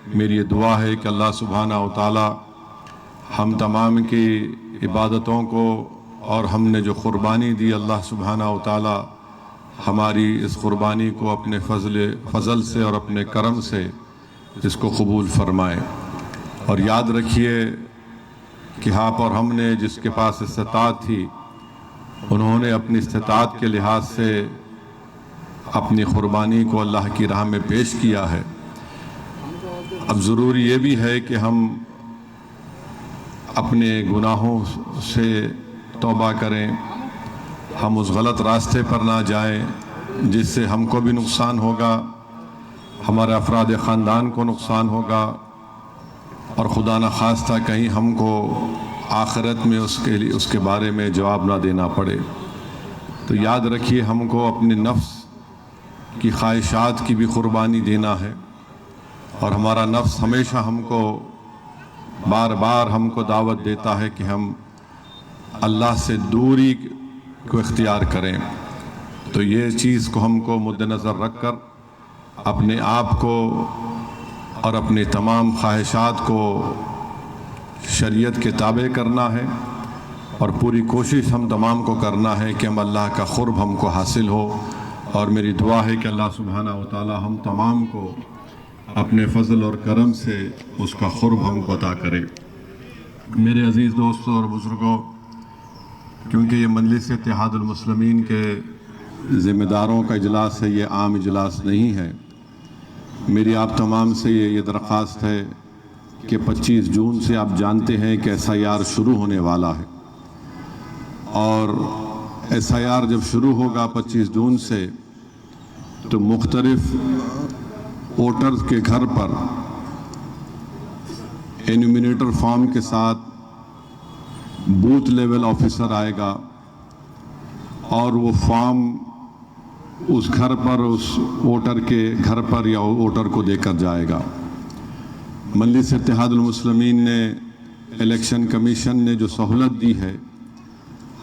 मेरी ये दुआ है कि अल्लाह सुब्हाना व तआला हम तमाम की इबादतों को और हमने जो क़ुरबानी दी, अल्लाह सुब्हाना व तआला हमारी इस क़ुरबानी को अपने फ़ज़ल से और अपने करम से इसको कबूल फ़रमाए। और याद रखिए कि हाँ पर हमने जिसके पास इस्तिताअत थी, उन्होंने अपनी इस्तिताअत के लिहाज से अपनी क़ुरबानी को अल्लाह की राह में पेश किया है। अब ज़रूरी ये भी है कि हम अपने गुनाहों से तौबा करें, हम उस गलत रास्ते पर ना जाएं जिससे हमको भी नुकसान होगा, हमारे अफराद ख़ानदान को नुकसान होगा और खुदा न खास्ता कहीं हमको आखिरत में उसके बारे में जवाब ना देना पड़े। तो याद रखिए हमको अपने नफ्स की ख्वाहिशात की भी क़ुरबानी देना है और हमारा नफ्स हमेशा हमको बार बार हमको दावत देता है कि हम अल्लाह से दूरी को इख्तियार करें। तो ये चीज़ को हमको मद्देनज़र रख कर अपने आप को और अपने तमाम ख्वाहिशात को शरीयत के ताबे करना है और पूरी कोशिश हम तमाम को करना है कि हम अल्लाह का क़ुर्ब हमको हासिल हो। और मेरी दुआ है कि अल्लाह सुब्हाना व तआला हम तमाम को अपने फ़ज़ल और करम से उसका क़ुर्ब हमको अता करे। मेरे अज़ीज़ दोस्तों और बुज़ुर्गों, क्योंकि ये मजलिस इत्तेहादुल मुस्लिमीन के ज़िम्मेदारों का इजलास है, ये आम इजलास नहीं है, मेरी आप तमाम से ये दरख्वास्त है कि 25 जून से आप जानते हैं कि SIR शुरू होने वाला है और SIR जब शुरू होगा 25 जून से तो मुख्तलिफ वोटर्स के घर पर एन्यूमिनेटर फॉर्म के साथ बूथ लेवल ऑफिसर आएगा और वो फॉर्म उस घर पर, उस वोटर के घर पर या वोटर को देकर जाएगा। मजलिस इत्तेहादुल मुस्लिमीन ने, इलेक्शन कमीशन ने जो सहूलत दी है,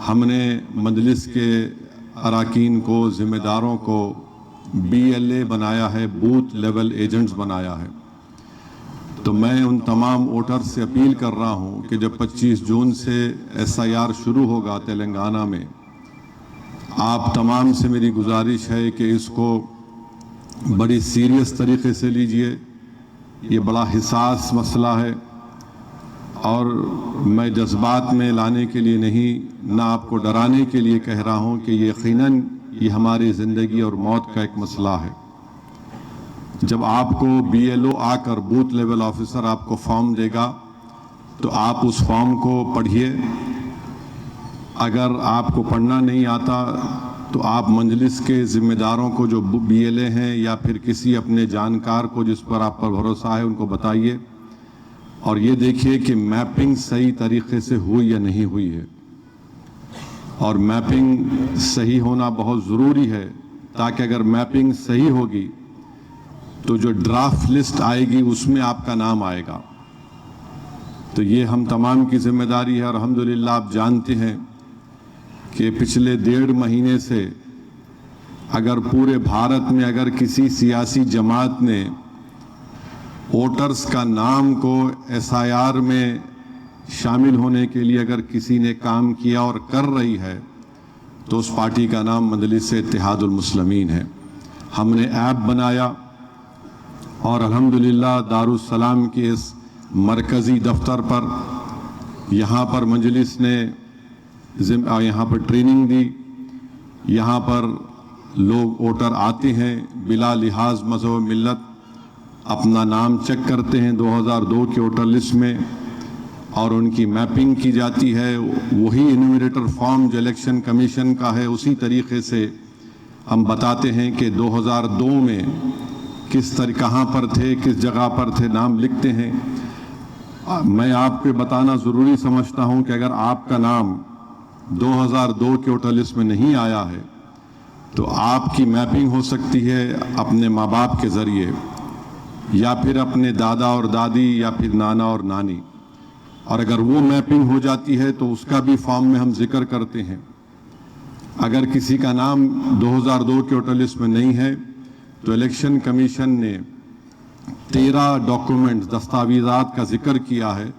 हमने मजलिस के अरकान को, ज़िम्मेदारों को BLA बनाया है, बूथ लेवल एजेंट्स बनाया है। तो मैं उन तमाम वोटर्स से अपील कर रहा हूं कि जब 25 जून से SIR शुरू होगा तेलंगाना में, आप तमाम से मेरी गुजारिश है कि इसको बड़ी सीरियस तरीके से लीजिए। ये बड़ा हिसास मसला है और मैं जज्बात में लाने के लिए नहीं, ना आपको डराने के लिए कह रहा हूँ कि यकीनन ये हमारी ज़िंदगी और मौत का एक मसला है। जब आपको BLO आकर, बूथ लेवल ऑफिसर आपको फॉर्म देगा तो आप उस फॉर्म को पढ़िए। अगर आपको पढ़ना नहीं आता तो आप मजलिस के ज़िम्मेदारों को जो BLA हैं या फिर किसी अपने जानकार को जिस पर आप पर भरोसा है उनको बताइए और ये देखिए कि मैपिंग सही तरीके से हुई या नहीं हुई है। और मैपिंग सही होना बहुत ज़रूरी है ताकि अगर मैपिंग सही होगी तो जो ड्राफ्ट लिस्ट आएगी उसमें आपका नाम आएगा। तो ये हम तमाम की जिम्मेदारी है और अल्हम्दुलिल्लाह आप जानते हैं कि पिछले 1.5 महीने से अगर पूरे भारत में अगर किसी सियासी जमात ने वोटर्स का नाम को SIR में शामिल होने के लिए अगर किसी ने काम किया और कर रही है तो उस पार्टी का नाम मजलिस इत्तेहादुल मुस्लिमीन है। हमने ऐप बनाया और अल्हम्दुलिल्लाह दारुस सलाम के इस मरकज़ी दफ्तर पर यहाँ पर मजलिस ने यहाँ पर ट्रेनिंग दी। यहाँ पर लोग वोटर आते हैं बिला लिहाज मज़हब मिल्लत, अपना नाम चेक करते हैं 2002 के वोटर लिस्ट में और उनकी मैपिंग की जाती है। वही एन्यूमरेटर फॉर्म जो इलेक्शन कमीशन का है उसी तरीके से हम बताते हैं कि 2002 में किस तरह कहाँ पर थे, किस जगह पर थे, नाम लिखते हैं। मैं आपको बताना ज़रूरी समझता हूँ कि अगर आपका नाम 2002 के वोटर लिस्ट में नहीं आया है तो आपकी मैपिंग हो सकती है अपने माँ बाप के ज़रिए या फिर अपने दादा और दादी या फिर नाना और नानी, और अगर वो मैपिंग हो जाती है तो उसका भी फॉर्म में हम जिक्र करते हैं। अगर किसी का नाम 2002 के वोटर लिस्ट में नहीं है तो इलेक्शन कमीशन ने 13 डॉक्यूमेंट्स दस्तावेज़ात का जिक्र किया है।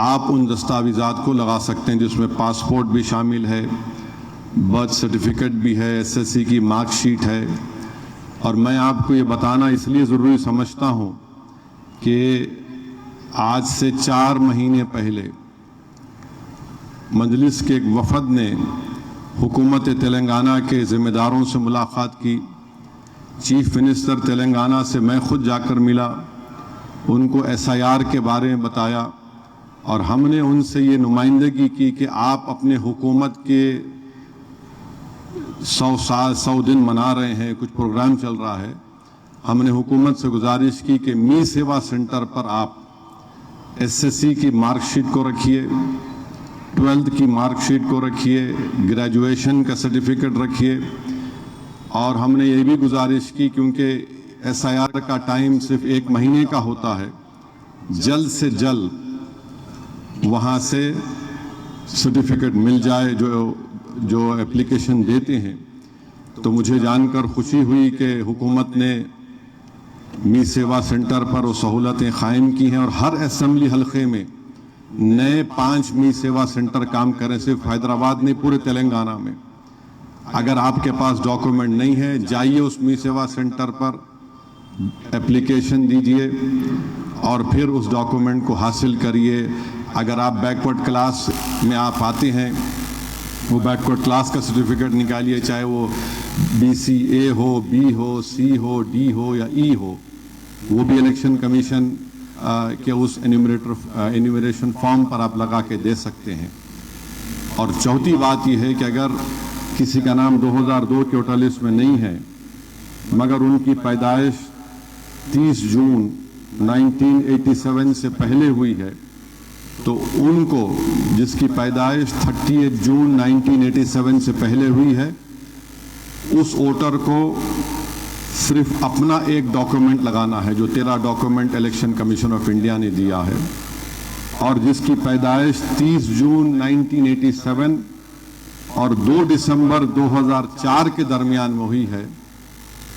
आप उन दस्तावेज़ात को लगा सकते हैं जिसमें पासपोर्ट भी शामिल है, बर्थ सर्टिफिकेट भी है, एसएससी की मार्कशीट है। और मैं आपको ये बताना इसलिए ज़रूरी समझता हूँ कि आज से 4 महीने पहले मजलिस के एक वफद ने हुकूमत तेलंगाना के ज़िम्मेदारों से मुलाकात की। चीफ मिनिस्टर तेलंगाना से मैं खुद जाकर मिला, उनको एसआईआर के बारे में बताया और हमने उनसे ये नुमाइंदगी की कि आप अपने हुकूमत के 100 दिन मना रहे हैं, कुछ प्रोग्राम चल रहा है। हमने हुकूमत से गुजारिश की कि मी सेवा सेंटर पर आप एसएससी की मार्कशीट को रखिए, 12th की मार्कशीट को रखिए, ग्रेजुएशन का सर्टिफिकेट रखिए। और हमने ये भी गुजारिश की क्योंकि एसआईआर का टाइम सिर्फ 1 महीने का होता है, जल्द से जल्द वहाँ से सर्टिफिकेट मिल जाए जो एप्लीकेशन देते हैं। तो मुझे जानकर खुशी हुई कि हुकूमत ने मी सेवा सेंटर पर वो सहूलतें कायम की हैं और हर असेंबली हलके में नए 5 मी सेवा सेंटर काम करें, सिर्फ हैदराबाद नहीं पूरे तेलंगाना में। अगर आपके पास डॉक्यूमेंट नहीं है, जाइए उस मी सेवा सेंटर पर एप्लीकेशन दीजिए और फिर उस डॉक्यूमेंट को हासिल करिए। अगर आप बैकवर्ड क्लास में आप आते हैं, वो बैकवर्ड क्लास का सर्टिफिकेट निकालिए, चाहे वो BCA हो, B हो, C हो, D हो या E हो। वो भी इलेक्शन कमीशन के उस एन्यूमरेशन फॉर्म पर आप लगा के दे सकते हैं। और चौथी बात यह है कि अगर किसी का नाम 2002 के वोटर लिस्ट में नहीं है मगर उनकी पैदाइश 30 जून 1987 से पहले हुई है, तो उनको, जिसकी पैदाइश 30 जून 1987 से पहले हुई है, उस वोटर को सिर्फ अपना एक डॉक्यूमेंट लगाना है जो 13 document election commission of India ने दिया है। और जिसकी पैदाइश 30 जून 1987 और 2 दिसंबर 2004 के दरमियान में हुई है,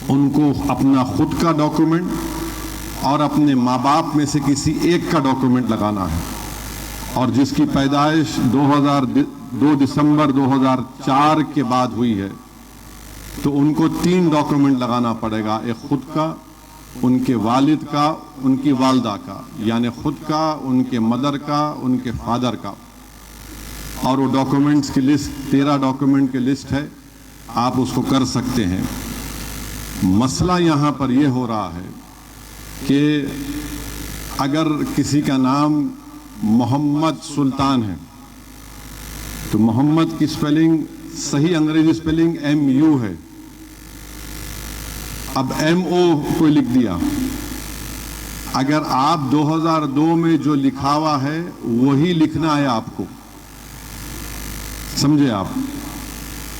उनको अपना खुद का डॉक्यूमेंट और अपने माँ बाप में से किसी एक का डॉक्यूमेंट लगाना है। और जिसकी पैदाइश 2 दिसंबर 2004 के बाद हुई है, तो उनको 3 डॉक्यूमेंट लगाना पड़ेगा, एक खुद का, उनके वालिद का, उनकी वालदा का, यानी खुद का, उनके मदर का, उनके फादर का। और वो डॉक्यूमेंट्स की लिस्ट 13 डॉक्यूमेंट की लिस्ट है, आप उसको कर सकते हैं। मसला यहाँ पर यह हो रहा है कि अगर किसी का नाम मोहम्मद सुल्तान है तो मोहम्मद की स्पेलिंग सही अंग्रेजी स्पेलिंग MU है। अब MO को लिख दिया। अगर आप 2002 में जो लिखा हुआ है वही लिखना है आपको, समझे आप।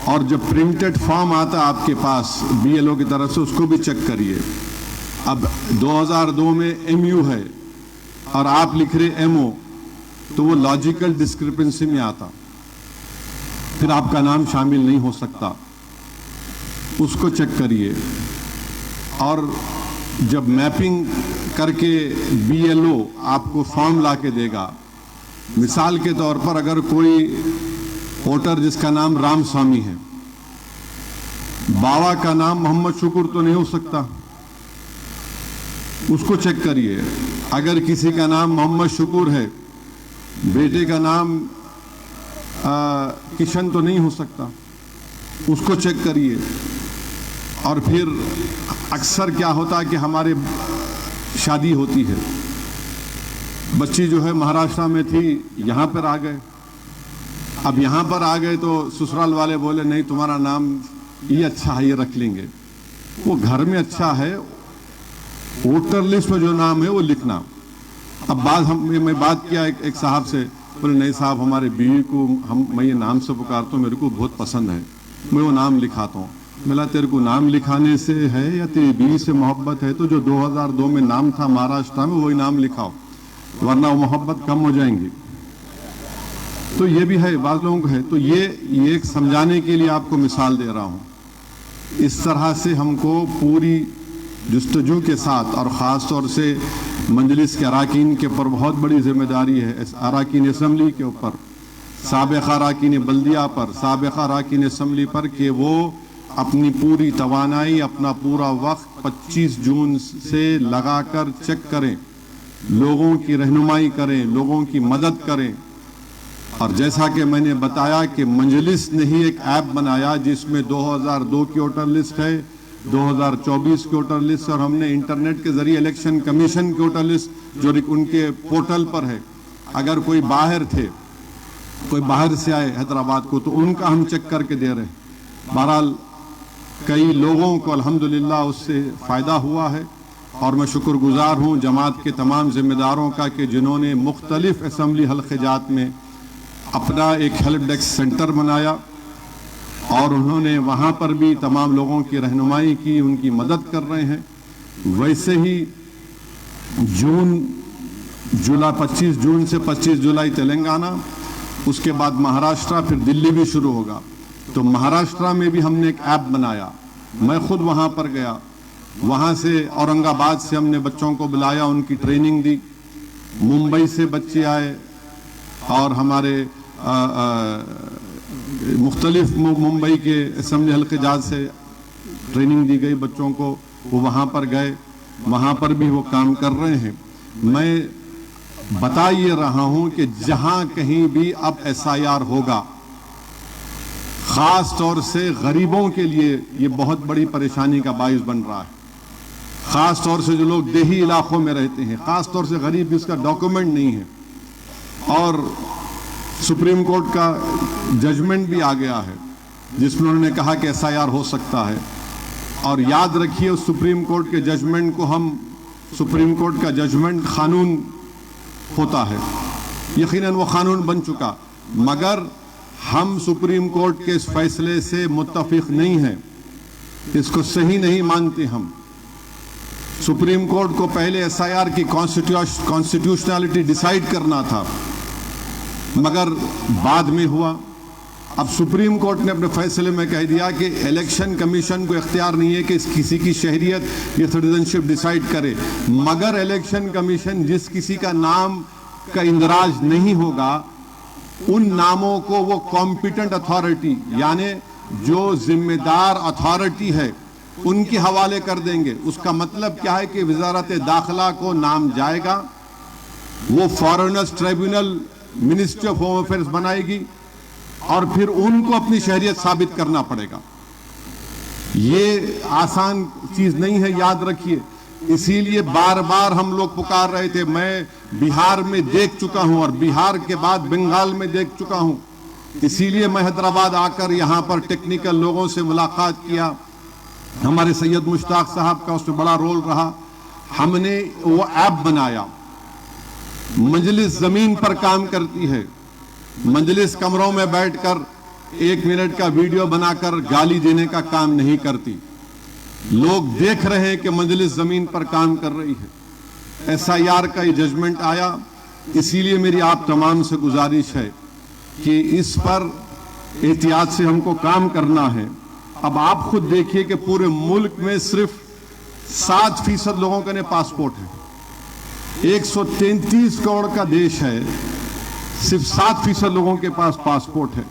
और जब प्रिंटेड फॉर्म आता है आपके पास BLO की तरफ से, उसको भी चेक करिए। अब 2002 में MU है और आप लिख रहे MO, तो वो लॉजिकल डिस्क्रिपेंसी में आता, फिर आपका नाम शामिल नहीं हो सकता। उसको चेक करिए। और जब मैपिंग करके BLO आपको फॉर्म ला के देगा, मिसाल के तौर पर अगर कोई वोटर जिसका नाम राम स्वामी है, बाबा का नाम मोहम्मद शुक्र तो नहीं हो सकता, उसको चेक करिए। अगर किसी का नाम मोहम्मद शुक्र है, बेटे का नाम किशन तो नहीं हो सकता, उसको चेक करिए। और फिर अक्सर क्या होता है कि हमारे शादी होती है, बच्ची जो है महाराष्ट्र में थी, यहाँ पर आ गए। अब यहाँ पर आ गए तो ससुराल वाले बोले नहीं तुम्हारा नाम ये अच्छा है, ये रख लेंगे। वो घर में अच्छा है, वोटर लिस्ट में जो नाम है वो लिखना। अब मैं बात किया एक साहब से, बोले नहीं साहब हमारे बीवी को मैं ये नाम से पुकारता हूँ, मेरे को बहुत पसंद है, मैं वो नाम लिखाता हूँ। बोला तेरे को नाम लिखाने से है या तेरी बीवी से मोहब्बत है, तो जो 2002 में नाम था महाराष्ट्र में वही नाम लिखाओ, वरना वो मोहब्बत कम हो जाएंगी। तो ये भी है, बात लोगों को है। तो ये एक समझाने के लिए आपको मिसाल दे रहा हूँ। इस तरह से हमको पूरी जुस्तजू के साथ, और ख़ास तौर से मजलिस के अराकीन के ऊपर बहुत बड़ी जिम्मेदारी है, अराकीन असम्बली के ऊपर, साबिक़ा अराकीन बल्दिया पर, साबिक़ा अराकीन असम्बली पर, कि वो अपनी पूरी तवानाई, अपना पूरा वक्त 25 जून से लगाकर चेक करें, लोगों की रहनुमाई करें, लोगों की मदद करें। और जैसा कि मैंने बताया कि मजलिस ने ही एक ऐप बनाया जिसमें 2002 की वोटर लिस्ट है, 2024 की वोटर लिस्ट, और हमने इंटरनेट के जरिए इलेक्शन कमीशन की वोटर लिस्ट जो उनके पोर्टल पर है, अगर कोई बाहर थे, कोई बाहर से आए हैदराबाद को, तो उनका हम चेक करके दे रहे हैं। बहरहाल कई लोगों को अल्हम्दुलिल्लाह उससे फ़ायदा हुआ है, और मैं शुक्रगुजार हूँ जमात के तमाम जिम्मेदारों का कि जिन्होंने मुख्तलिफ असम्बली हल्क़े जात में अपना एक हेल्प डेस्क सेंटर बनाया, और उन्होंने वहाँ पर भी तमाम लोगों की रहनुमाई की, उनकी मदद कर रहे हैं। वैसे ही जुलाई 25 जून से 25 जुलाई तेलंगाना, उसके बाद महाराष्ट्र, फिर दिल्ली भी शुरू होगा। तो महाराष्ट्र में भी हमने एक ऐप बनाया, मैं खुद वहाँ पर गया, वहाँ से औरंगाबाद से हमने बच्चों को बुलाया, उनकी ट्रेनिंग दी, मुंबई से बच्चे आए, और हमारे मुख्तलिफ मुंबई के असम्बली हल्क़े जात से ट्रेनिंग दी गई बच्चों को, वो वहाँ पर गए, वहाँ पर भी वो काम कर रहे हैं। मैं बता ये रहा हूँ कि जहाँ कहीं भी अब SIR होगा, ख़ास तौर से गरीबों के लिए ये बहुत बड़ी परेशानी का बाइस बन रहा है, ख़ास तौर से जो लोग देही इलाकों में रहते हैं, ख़ास तौर से गरीब जिसका डॉक्यूमेंट नहीं है। और सुप्रीम कोर्ट का जजमेंट भी आ गया है जिसमें उन्होंने कहा कि SIR हो सकता है, और याद रखिए उस सुप्रीम कोर्ट के जजमेंट को हम, सुप्रीम कोर्ट का जजमेंट कानून होता है, यकीनन वो कानून बन चुका, मगर हम सुप्रीम कोर्ट के इस फैसले से मुत्तफिक नहीं हैं, इसको सही नहीं मानते हम। सुप्रीम कोर्ट को पहले SIR की कॉन्स्टिट्यूशनलिटी डिसाइड करना था, मगर बाद में हुआ। अब सुप्रीम कोर्ट ने अपने फैसले में कह दिया कि इलेक्शन कमीशन को इख्तियार नहीं है कि किसी की शहरियत या सिटीजनशिप डिसाइड करे, मगर इलेक्शन कमीशन जिस किसी का नाम का इंदराज नहीं होगा, उन नामों को वो कॉम्पिटेंट अथॉरिटी, यानी जो जिम्मेदार अथॉरिटी है, उनके हवाले कर देंगे। उसका मतलब क्या है कि वजारत दाखिला को नाम जाएगा, वो foreigners tribunal ministry of home affairs बनाएगी, और फिर उनको अपनी शहरियत साबित करना पड़ेगा। ये आसान चीज नहीं है, याद रखिए। इसीलिए बार बार हम लोग पुकार रहे थे। मैं बिहार में देख चुका हूं, और बिहार के बाद बंगाल में देख चुका हूं। इसीलिए मैं हैदराबाद आकर यहां पर टेक्निकल लोगों से मुलाकात किया। हमारे सैयद मुश्ताक साहब का उसमें बड़ा रोल रहा। हमने वो ऐप बनाया। मजलिस जमीन पर काम करती है। मजलिस कमरों में बैठकर 1 मिनट का वीडियो बनाकर गाली देने का काम नहीं करती। लोग देख रहे हैं कि मजलिस जमीन पर काम कर रही है। SIR का ये जजमेंट आया, इसीलिए मेरी आप तमाम से गुजारिश है कि इस पर एहतियात से हमको काम करना है। अब आप खुद देखिए कि पूरे मुल्क में सिर्फ 7% लोगों के पासपोर्ट है। 133 करोड़ का देश है, सिर्फ 7% लोगों के पास पासपोर्ट है।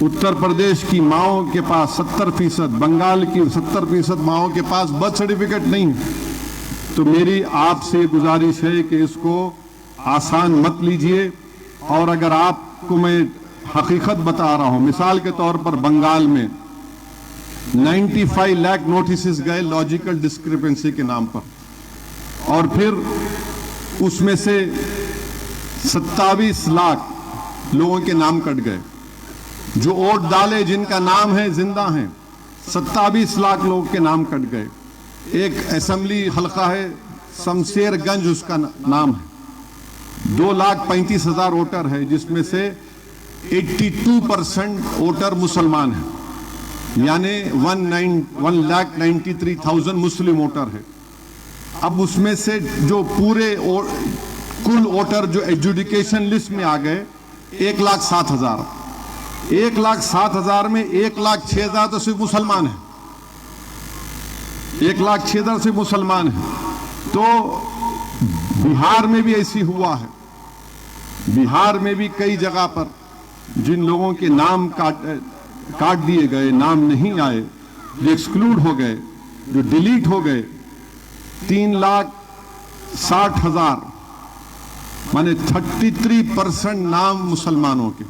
उत्तर प्रदेश की माओं के पास 70%, बंगाल की 70% माओं के पास बर्थ सर्टिफिकेट नहीं है। तो मेरी आपसे गुजारिश है कि इसको आसान मत लीजिए। और अगर आपको मैं हकीकत बता रहा हूं, मिसाल के तौर पर बंगाल में 95 लाख नोटिस गए लॉजिकल डिस्क्रिपेंसी के नाम पर, और फिर उसमें से 27 लाख लोगों के नाम कट गए। जो वोट डाले, जिनका नाम है, जिंदा हैं, 27 लाख लोगों के नाम कट गए। एक असेंबली हल्का है शमशेरगंज, उसका नाम है। 2,35,000 वोटर है, जिसमें से 82% वोटर मुसलमान हैं, यानी 1,93,000 मुस्लिम वोटर है। अब उसमें से जो पूरे कुल वोटर जो एजुकेशन लिस्ट में आ गए 1,07,000। 1,07,000 में 1,06,000 तो सिर्फ मुसलमान है। 1,06,000 से मुसलमान हैं। तो बिहार में भी ऐसी हुआ है। बिहार में भी कई जगह पर जिन लोगों के नाम काट दिए गए, नाम नहीं आए, जो एक्सक्लूड हो गए, जो डिलीट हो गए, 3,60,000 माने 33% नाम मुसलमानों के।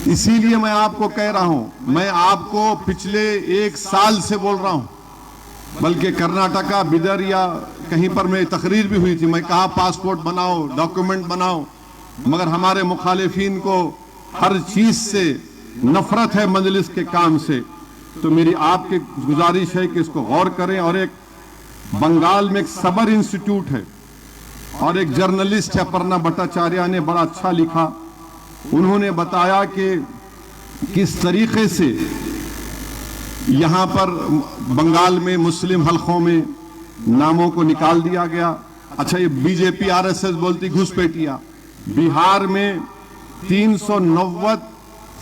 इसीलिए मैं आपको कह रहा हूं, मैं आपको पिछले 1 साल से बोल रहा हूं, बल्कि कर्नाटका, बिदर या कहीं पर मेरी तकरीर भी हुई थी, मैं कहा पासपोर्ट बनाओ, डॉक्यूमेंट बनाओ, मगर हमारे मुखालिफिन को हर चीज से नफरत है, मजलिस के काम से। तो मेरी आपकी गुजारिश है कि इसको गौर करें। और एक बंगाल में एक सबर इंस्टीट्यूट है और एक जर्नलिस्ट है अपर्णा भट्टाचार्य ने बड़ा अच्छा लिखा। उन्होंने बताया कि किस तरीके से यहां पर बंगाल में मुस्लिम हलकों में नामों को निकाल दिया गया। अच्छा, ये बीजेपी आरएसएस बोलती घुसपैठिया। बिहार में 390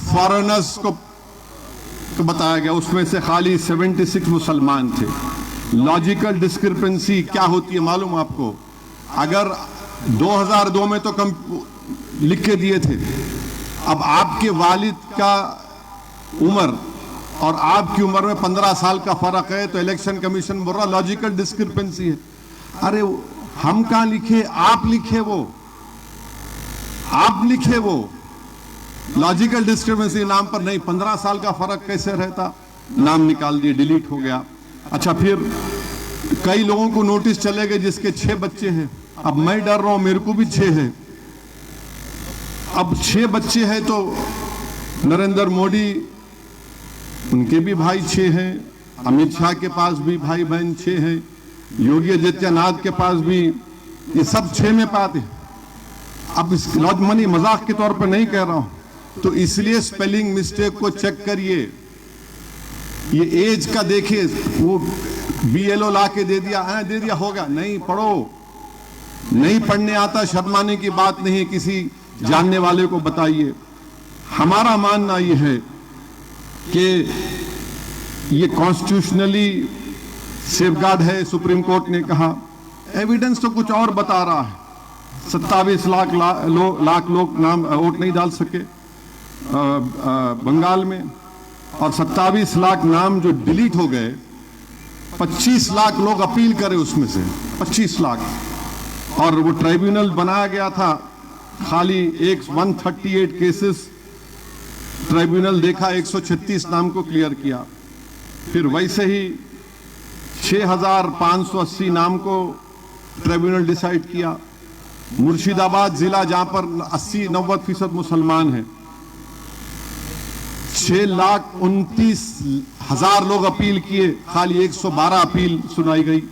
फॉरेनर्स को बताया गया, उसमें से खाली 76 मुसलमान थे। लॉजिकल डिस्क्रिपेंसी क्या होती है मालूम आपको? अगर 2002 में तो कम लिख के दिए थे, अब आपके वालिद का उम्र और आपकी उम्र में 15 साल का फर्क है, तो इलेक्शन कमीशन बोल रहा लॉजिकल डिस्क्रिपेंसी है। अरे हम कहां लिखे? आप लिखे वो, आप लिखे वो। लॉजिकल डिस्क्रिपेंसी नाम पर नहीं, 15 साल का फर्क कैसे रहता? नाम निकाल दिए, डिलीट हो गया। अच्छा, फिर कई लोगों को नोटिस चले गए जिसके 6 बच्चे हैं। अब मैं डर रहा हूं, मेरे को भी 6 है। अब 6 बच्चे हैं तो नरेंद्र मोदी, उनके भी भाई 6 हैं, अमित शाह के पास भी भाई बहन 6 हैं, योगी आदित्यनाथ के पास भी, ये सब 6 में पाते हैं। अब इस मनी मजाक के तौर पर नहीं कह रहा हूं, तो इसलिए स्पेलिंग मिस्टेक को चेक करिए। ये एज का देखिए, वो BLO ला के दे दिया होगा, नहीं पढ़ो। नहीं पढ़ने आता, शर्माने की बात नहीं, किसी जानने वाले को बताइए। हमारा मानना यह है कि ये कॉन्स्टिट्यूशनली सेफगार्ड है। सुप्रीम कोर्ट ने कहा, एविडेंस तो कुछ और बता रहा है। 27 लाख लोग नाम वोट नहीं डाल सके बंगाल में, और 27 लाख नाम जो डिलीट हो गए, 25 लाख लोग अपील करे उसमें से, 25 लाख। और वो ट्राइब्यूनल बनाया गया था, खाली 138 केसेस ट्राइब्यूनल देखा, 136 नाम को क्लियर किया। फिर वैसे ही 6,580 नाम को ट्राइब्यूनल डिसाइड किया। मुर्शिदाबाद जिला जहां पर 80-90% मुसलमान हैं, 6,29,000 लोग अपील किए, खाली 112 अपील सुनाई गई।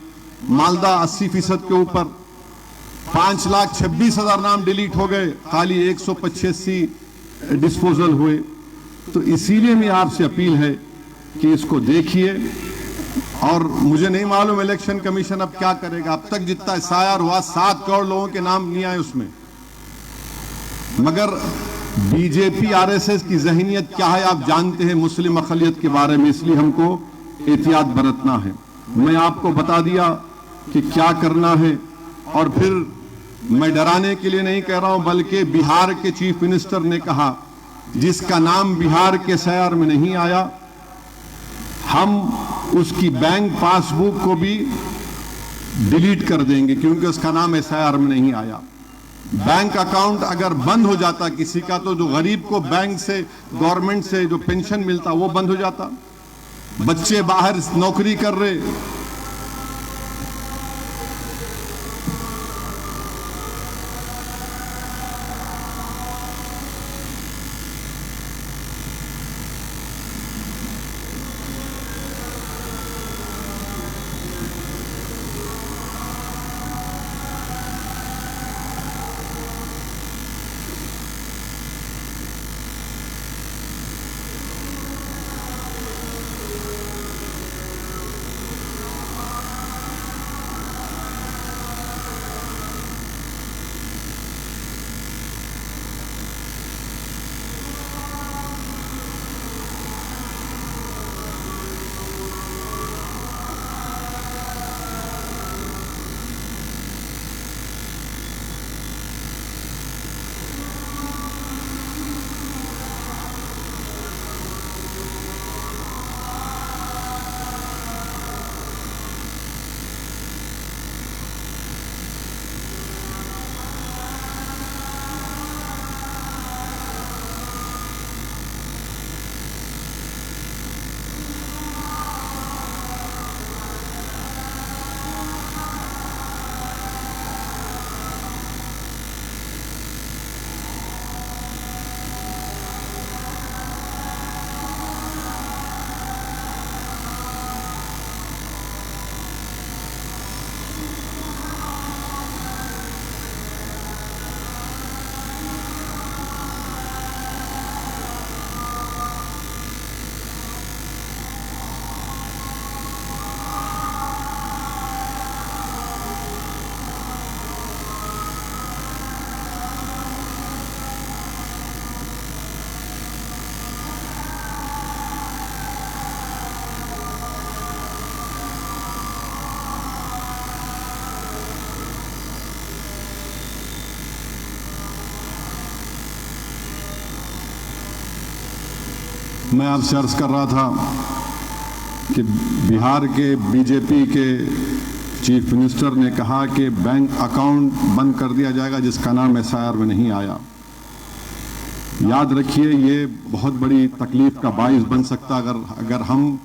मालदा 80% के ऊपर, 5,26,000 नाम डिलीट हो गए, खाली 185 डिस्पोजल हुए। तो इसीलिए मेरी आपसे अपील है कि इसको देखिए। और मुझे नहीं मालूम इलेक्शन कमीशन अब क्या करेगा। अब तक जितना एसआईआर हुआ, 7 करोड़ लोगों के नाम नहीं आए उसमें, मगर बीजेपी आरएसएस की जहनीत क्या है आप जानते हैं मुस्लिम अक़लियत के बारे में, इसलिए हमको एहतियात बरतना है। मैं आपको बता दिया कि क्या करना है। और फिर मैं डराने के लिए नहीं कह रहा हूं, बल्कि बिहार के चीफ मिनिस्टर ने कहा, जिसका नाम बिहार के एसआईआर में नहीं आया, हम उसकी बैंक पासबुक को भी डिलीट कर देंगे, क्योंकि उसका नाम एसआईआर में नहीं आया। बैंक अकाउंट अगर बंद हो जाता किसी का, तो जो गरीब को बैंक से, गवर्नमेंट से जो पेंशन मिलता वो बंद हो जाता। बच्चे बाहर नौकरी कर रहे, मैं आपसे अर्ज कर रहा था कि बिहार के बीजेपी के चीफ मिनिस्टर ने कहा कि बैंक अकाउंट बंद कर दिया जाएगा जिसका नाम एसआईआर में नहीं आया। याद रखिए, ये बहुत बड़ी तकलीफ का बाइस बन सकता अगर हम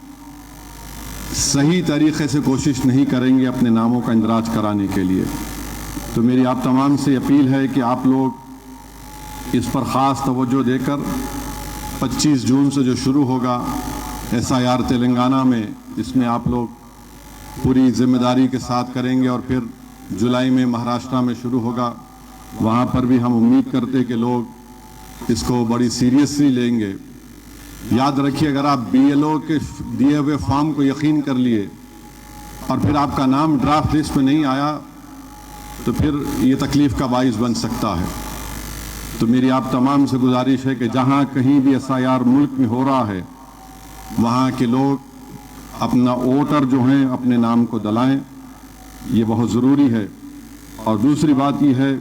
सही तरीके से कोशिश नहीं करेंगे अपने नामों का इंदराज कराने के लिए। तो मेरी आप तमाम से अपील है कि आप लोग इस पर ख़ास तवज्जो देकर 25 जून से जो शुरू होगा एसआईआर तेलंगाना में, इसमें आप लोग पूरी जिम्मेदारी के साथ करेंगे और फिर जुलाई में महाराष्ट्र में शुरू होगा। वहाँ पर भी हम उम्मीद करते कि लोग इसको बड़ी सीरियसली लेंगे। याद रखिए, अगर आप बीएलओ के दिए हुए फॉर्म को यकीन कर लिए और फिर आपका नाम ड्राफ्ट लिस्ट में नहीं आया तो फिर ये तकलीफ़ का बाइस बन सकता है। तो मेरी आप तमाम से गुजारिश है कि जहाँ कहीं भी एसआईआर मुल्क में हो रहा है वहाँ के लोग अपना वोटर जो हैं अपने नाम को दलाएं, ये बहुत ज़रूरी है। और दूसरी बात ये है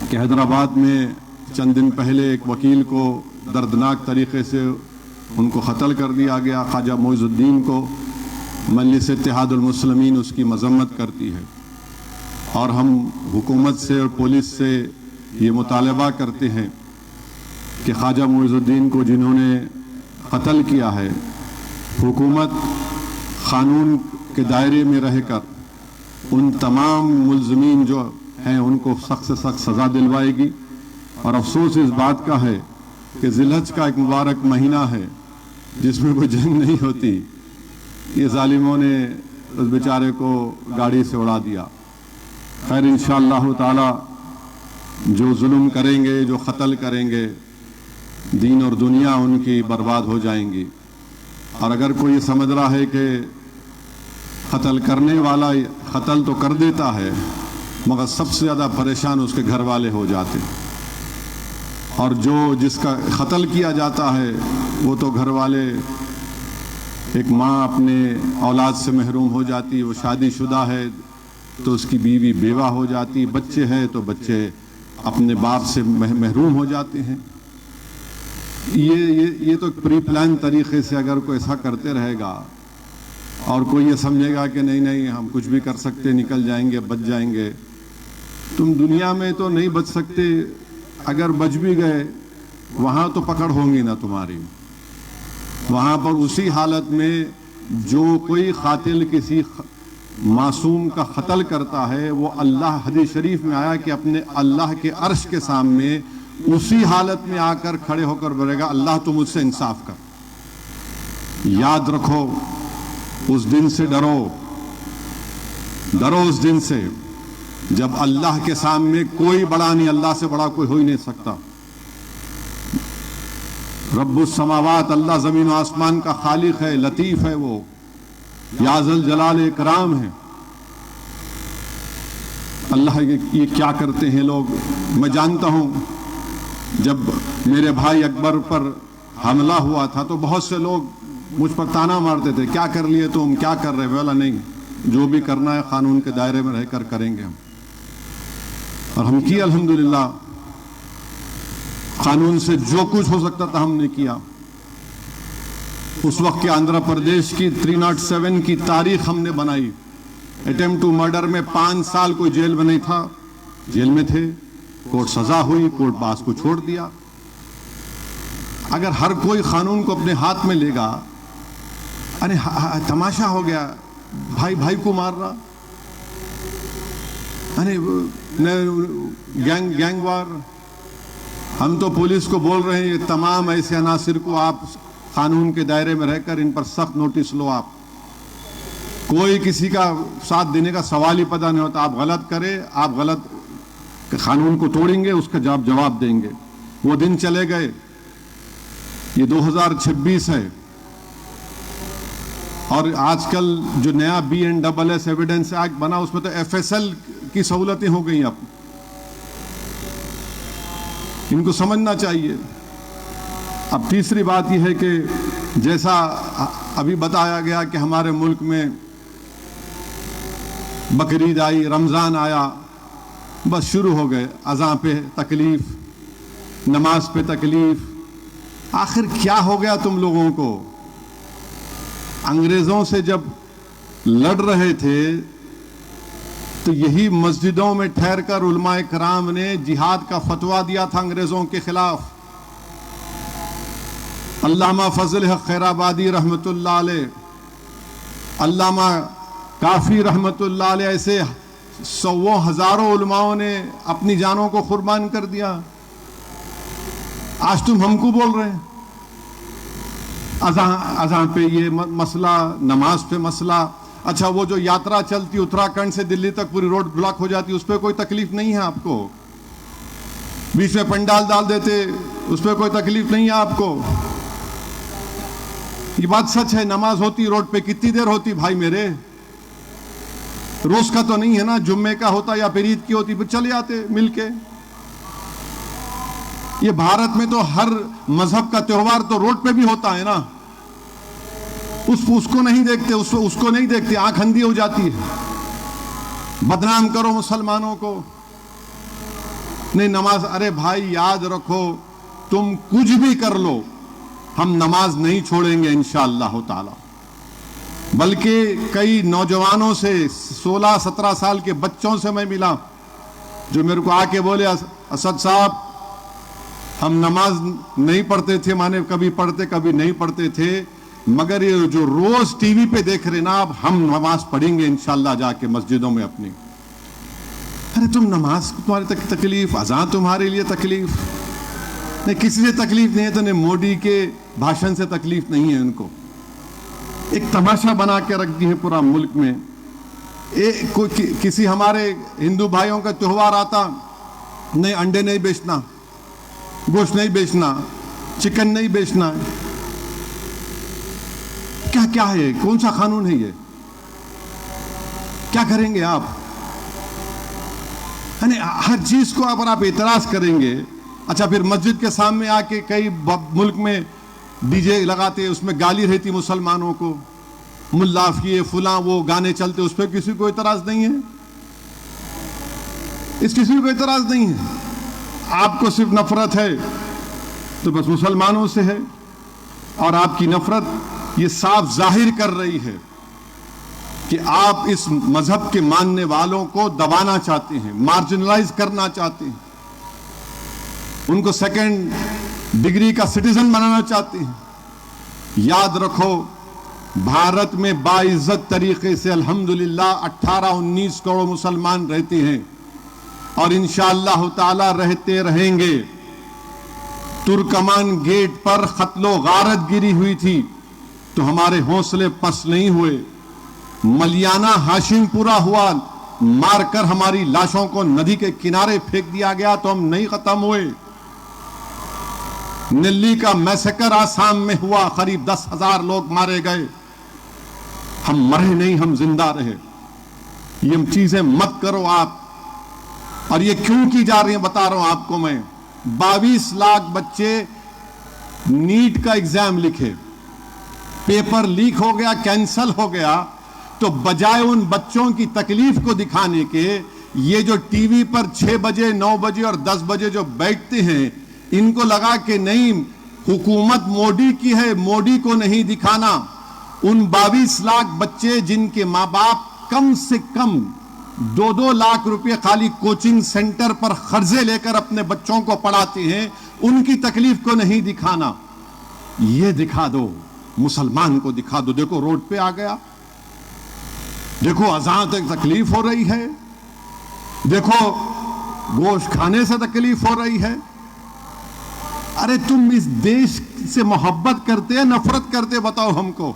कि हैदराबाद में चंद दिन पहले एक वकील को दर्दनाक तरीके से उनको क़त्ल कर दिया गया। ख्वाजा मोइज़ुद्दीन को मजलिस इत्तेहादुल मुस्लिमीन उसकी मजम्मत करती है और हम हुकूमत से और पुलिस से ये मुतालबा करते हैं कि ख्वाजा मोइज़ुद्दीन को जिन्होंने कत्ल किया है, हुकूमत क़ानून के दायरे में रहकर उन तमाम मुल्ज़मीन जो हैं उनको सख्त से सख्त सज़ा दिलवाएगी। और अफसोस इस बात का है कि ज़िलहज का एक मुबारक महीना है जिसमें कोई जंग नहीं होती, ये ज़ालिमों ने उस बेचारे को गाड़ी से उड़ा दिया। खैर, इंशाअल्लाह ताला जो जुल्म करेंगे, जो क़त्ल करेंगे, दीन और दुनिया उनकी बर्बाद हो जाएंगी। और अगर कोई ये समझ रहा है कि क़त्ल करने वाला क़त्ल तो कर देता है मगर सबसे ज़्यादा परेशान उसके घर वाले हो जाते, और जो जिसका क़त्ल किया जाता है वो तो घर वाले, एक माँ अपने औलाद से महरूम हो जाती, वो शादीशुदा है तो उसकी बीवी बेवा हो जाती, बच्चे हैं तो बच्चे अपने बाप से महरूम हो जाते हैं। ये तो प्री प्लान तरीके से अगर कोई ऐसा करते रहेगा और कोई ये समझेगा कि नहीं नहीं हम कुछ भी कर सकते, निकल जाएंगे, बच जाएंगे, तुम दुनिया में तो नहीं बच सकते। अगर बच भी गए वहाँ तो पकड़ होंगी ना तुम्हारी। वहाँ पर उसी हालत में जो कोई कातिल किसी मासूम का क़त्ल करता है वो अल्लाह, हदीस शरीफ में आया कि अपने अल्लाह के अर्श के सामने उसी हालत में आकर खड़े होकर बोलेगा, अल्लाह तुम मुझसे इंसाफ कर। याद रखो, उस दिन से डरो, डरो उस दिन से जब अल्लाह के सामने कोई बड़ा नहीं, अल्लाह से बड़ा कोई हो ही नहीं सकता। रब्बुस समावात, अल्लाह ज़मीन और आसमान का खालिक है, लतीफ़ है, वो याज़ल जलाल इकराम है। अल्लाह ये क्या करते हैं लोग। मैं जानता हूँ जब मेरे भाई अकबर पर हमला हुआ था तो बहुत से लोग मुझ पर ताना मारते थे, क्या कर लिए तुम, क्या कर रहे हो। बोला नहीं, जो भी करना है कानून के दायरे में रहकर करेंगे हम। और हम किया अल्हम्दुलिल्लाह, कानून से जो कुछ हो सकता था हमने किया। उस वक्त के आंध्र प्रदेश की 307 की तारीख हमने बनाई। अटेम्प्ट टू मर्डर में 5 साल कोई जेल में नहीं था, जेल में थे, कोर्ट सजा हुई, कोर्ट बास को छोड़ दिया। अगर हर कोई कानून को अपने हाथ में लेगा, अरे तमाशा हो गया, भाई भाई को मार रहा, अरे गैंग वार। हम तो पुलिस को बोल रहे हैं ये तमाम ऐसे अनासिर को आप कानून के दायरे में रहकर इन पर सख्त नोटिस लो। आप कोई किसी का साथ देने का सवाल ही पैदा नहीं होता। आप गलत करें, आप गलत कानून को तोड़ेंगे, उसका जवाब देंगे। वो दिन चले गए। ये 2026 है और आजकल जो नया BNSS एविडेंस एक्ट बना उसमें तो FSL की सहूलतें हो गई। अब इनको समझना चाहिए। अब तीसरी बात यह है कि जैसा अभी बताया गया कि हमारे मुल्क में बकरीद आई, रमज़ान आया, बस शुरू हो गए अज़ां पे तकलीफ़, नमाज पे तकलीफ़, आखिर क्या हो गया तुम लोगों को? अंग्रेजों से जब लड़ रहे थे तो यही मस्जिदों में ठहरकर उलमाए कराम ने जिहाद का फतवा दिया था अंग्रेजों के खिलाफ। अल्लामा फजल हक खैराबादी रहमतुल्लाह अलैह, अल्लामा काफी रहमतुल्लाह अलैह, ऐसे सौों हजारों उलमाओं ने अपनी जानों को कुर्बान कर दिया। आज तुम हमको बोल रहे हैं अज़ां पे ये मसला, नमाज पे मसला। अच्छा, वो जो यात्रा चलती उत्तराखंड से दिल्ली तक पूरी रोड ब्लॉक हो जाती, उस पर कोई तकलीफ नहीं है आपको? बीच में पंडाल डाल देते, उस पर कोई तकलीफ नहीं है आपको? ये बात सच है। नमाज होती रोड पे, कितनी देर होती भाई मेरे? रोज का तो नहीं है ना, जुम्मे का होता या फिर ईद की होती, फिर चले आते मिलके। ये भारत में तो हर मजहब का त्योहार तो रोड पे भी होता है ना, उसको नहीं देखते, उसको नहीं देखते, आंख अंधी हो जाती है। बदनाम करो मुसलमानों को, नहीं नमाज। अरे भाई याद रखो, तुम कुछ भी कर लो, हम नमाज नहीं छोड़ेंगे इंशाअल्लाह ताला। बल्कि कई नौजवानों से, 16-17 साल के बच्चों से मैं मिला जो मेरे को आके बोले, असद साहब हम नमाज नहीं पढ़ते थे, माने कभी पढ़ते कभी नहीं पढ़ते थे, मगर ये जो रोज टीवी पे देख रहे ना, अब हम नमाज पढ़ेंगे इंशाअल्लाह जाके मस्जिदों में अपनी। अरे तुम नमाज तुम्हारी तकलीफ, अज़ां तुम्हारे लिए तकलीफ नहीं, किसी से तकलीफ नहीं है तो नहीं मोदी के भाषण से तकलीफ नहीं है उनको। एक तमाशा बना के रख दी है पूरा मुल्क में। किसी हमारे हिंदू भाइयों का त्योहार आता, नहीं अंडे नहीं बेचना, गोश्त नहीं बेचना, चिकन नहीं बेचना। क्या क्या है? कौन सा कानून है ये? क्या करेंगे आप? हर चीज को अगर आप एतराज करेंगे, अच्छा फिर मस्जिद के सामने आके कई मुल्क में डीजे लगाते, उसमें गाली रहती मुसलमानों को, मुल्ला ये फुला वो गाने चलते, उस पर किसी को एतराज नहीं है। इस किसी को एतराज नहीं है। आपको सिर्फ नफरत है तो बस मुसलमानों से है, और आपकी नफरत ये साफ जाहिर कर रही है कि आप इस मजहब के मानने वालों को दबाना चाहते हैं, मार्जिनलाइज करना चाहते हैं, उनको सेकंड डिग्री का सिटीजन बनाना चाहते हैं। याद रखो, भारत में बाइज्जत तरीके से अल्हम्दुलिल्लाह 18-19 करोड़ मुसलमान रहते हैं और इंशाअल्लाह ताला रहते रहेंगे। तुर्कमान गेट पर खत्लो गारत गिरी हुई थी तो हमारे हौसले पस्त नहीं हुए। मलियाना हाशिमपुरा हुआ, मारकर हमारी लाशों को नदी के किनारे फेंक दिया गया तो हम नहीं खत्म हुए। दिल्ली का मैसेकर आसाम में हुआ, करीब 10,000 लोग मारे गए, हम मरे नहीं, हम जिंदा रहे। ये चीजें मत करो आप। और ये क्यों की जा रही है बता रहा हूं आपको मैं। 22 लाख बच्चे नीट का एग्जाम लिखे, पेपर लीक हो गया, कैंसल हो गया, तो बजाय उन बच्चों की तकलीफ को दिखाने के, ये जो टीवी पर 6 बजे 9 बजे और 10 बजे जो बैठते हैं, इनको लगा कि नहीं हुकूमत मोदी की है, मोदी को नहीं दिखाना। उन 22 लाख बच्चे जिनके माँ बाप कम से कम 2-2 लाख रुपए खाली कोचिंग सेंटर पर कर्जे लेकर अपने बच्चों को पढ़ाते हैं, उनकी तकलीफ को नहीं दिखाना। ये दिखा दो, मुसलमान को दिखा दो, देखो रोड पे आ गया, देखो अज़ां तक तकलीफ हो रही है, देखो गोश्त खाने से तकलीफ हो रही है। अरे तुम इस देश से मोहब्बत करते हैं, नफरत करते, बताओ हमको।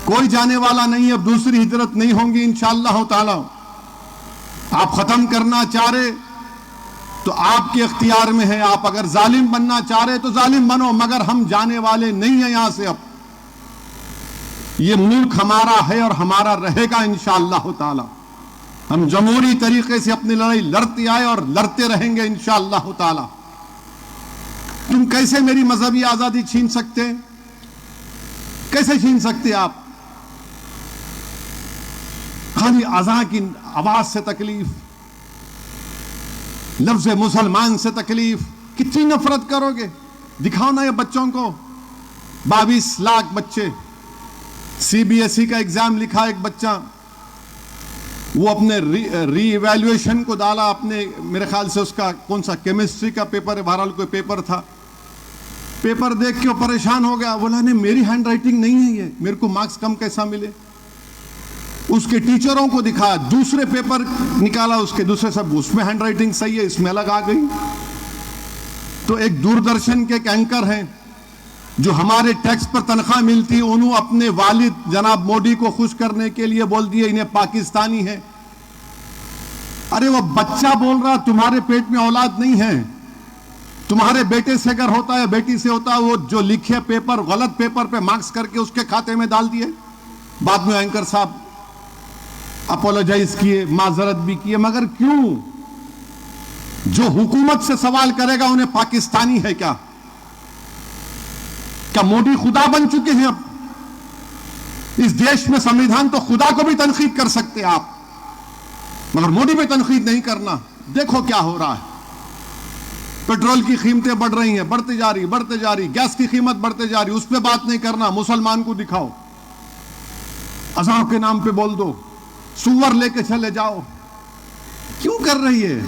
कोई जाने वाला नहीं है, अब दूसरी हिजरत नहीं होंगी इंशाअल्लाह ताला। आप खत्म करना चाह रहे तो आपके इख्तियार में है, आप अगर जालिम बनना चाह रहे तो जालिम बनो, मगर हम जाने वाले नहीं है यहां से। अब ये मुल्क हमारा है और हमारा रहेगा इंशाअल्लाह ताला। हम जमहूरी तरीके से अपनी लड़ाई लड़ते आए और लड़ते रहेंगे इंशाअल्लाह ताला। तुम कैसे मेरी मजहबी आजादी छीन सकते? कैसे छीन सकते आप? खाली अज़ां की आवाज से तकलीफ, लफ्ज़ मुसलमान से तकलीफ, कितनी नफरत करोगे? दिखाओ ना ये बच्चों को। 22 लाख बच्चे, सीबीएसई का एग्जाम लिखा एक बच्चा, वो अपने री इवैल्यूएशन को डाला अपने, मेरे ख्याल से उसका कौन सा केमिस्ट्री का पेपर है, बहरहाल कोई पेपर था, पेपर देख के वो परेशान हो गया, बोला नहीं मेरी हैंड राइटिंग नहीं है ये, मेरे को मार्क्स कम कैसा मिले। उसके टीचरों को दिखाया, दूसरे पेपर निकाला उसके, दूसरे सब, उसमें हैंड राइटिंग सही है, इसमें अलग आ गई। तो एक दूरदर्शन के एक एंकर हैं जो हमारे टैक्स पर तनख्वाह मिलती, उन्होंने अपने वालिद जनाब मोदी को खुश करने के लिए बोल दिए इन्हें पाकिस्तानी है। अरे वो बच्चा बोल रहा तुम्हारे पेट में औलाद नहीं है, तुम्हारे बेटे से अगर होता है बेटी से होता है, वो जो लिखे पेपर गलत पेपर पे मार्क्स करके उसके खाते में डाल दिए। बाद में एंकर साहब अपोलोजाइज किए, माजरत भी किए, मगर क्यों? जो हुकूमत से सवाल करेगा उन्हें पाकिस्तानी है क्या? क्या मोदी खुदा बन चुके हैं? अब इस देश में संविधान तो खुदा को भी तनकीद कर सकते हैं आप, मगर मोदी पे तनकीद नहीं करना। देखो क्या हो रहा है, पेट्रोल की कीमतें बढ़ रही हैं, बढ़ते जा रही, गैस की कीमत बढ़ते जा रही, उस पर बात नहीं करना। मुसलमान को दिखाओ, अज़ान के नाम पे बोल दो, सुअर लेके चले जाओ, क्यों कर रही है?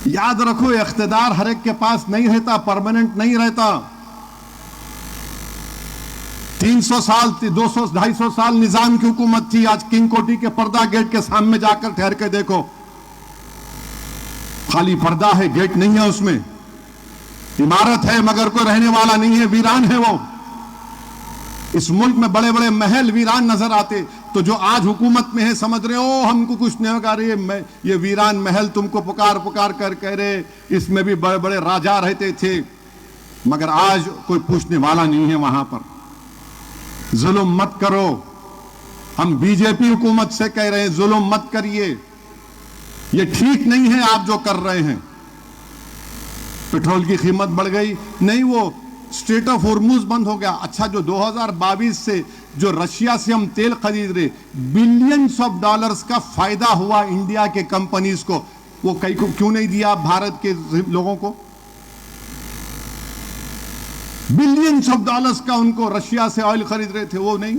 याद रखो इख्तिदार हर एक के पास नहीं रहता, परमानेंट नहीं रहता। 300 साल 200 250 साल निजाम की हुकूमत थी, आज किंग कोठी के पर्दा गेट के सामने जाकर ठहर के देखो, खाली पर्दा है, गेट नहीं है, उसमें इमारत है मगर कोई रहने वाला नहीं है, वीरान है वो। इस मुल्क में बड़े बड़े महल वीरान नजर आते, तो जो आज हुकूमत में है समझ रहे हो हमको कुछ नहीं होगा, ये वीरान महल तुमको पुकार पुकार कर कह रहे इसमें भी बड़े बड़े राजा रहते थे, मगर आज कोई पूछने वाला नहीं है वहां पर। जुल्म मत करो, हम बीजेपी हुकूमत से कह रहे हैं जुल्म मत करिए, ये ठीक नहीं है आप जो कर रहे हैं। पेट्रोल की कीमत बढ़ गई, नहीं वो स्ट्रेट ऑफ हॉर्मुज बंद हो गया। अच्छा, जो 2022 से जो रशिया से हम तेल खरीद रहे, बिलियंस ऑफ डॉलर्स का फायदा हुआ इंडिया के कंपनीज को, वो कई को क्यों नहीं दिया भारत के लोगों को? बिलियंस ऑफ डॉलर्स का उनको रशिया से ऑयल खरीद रहे थे, वो नहीं।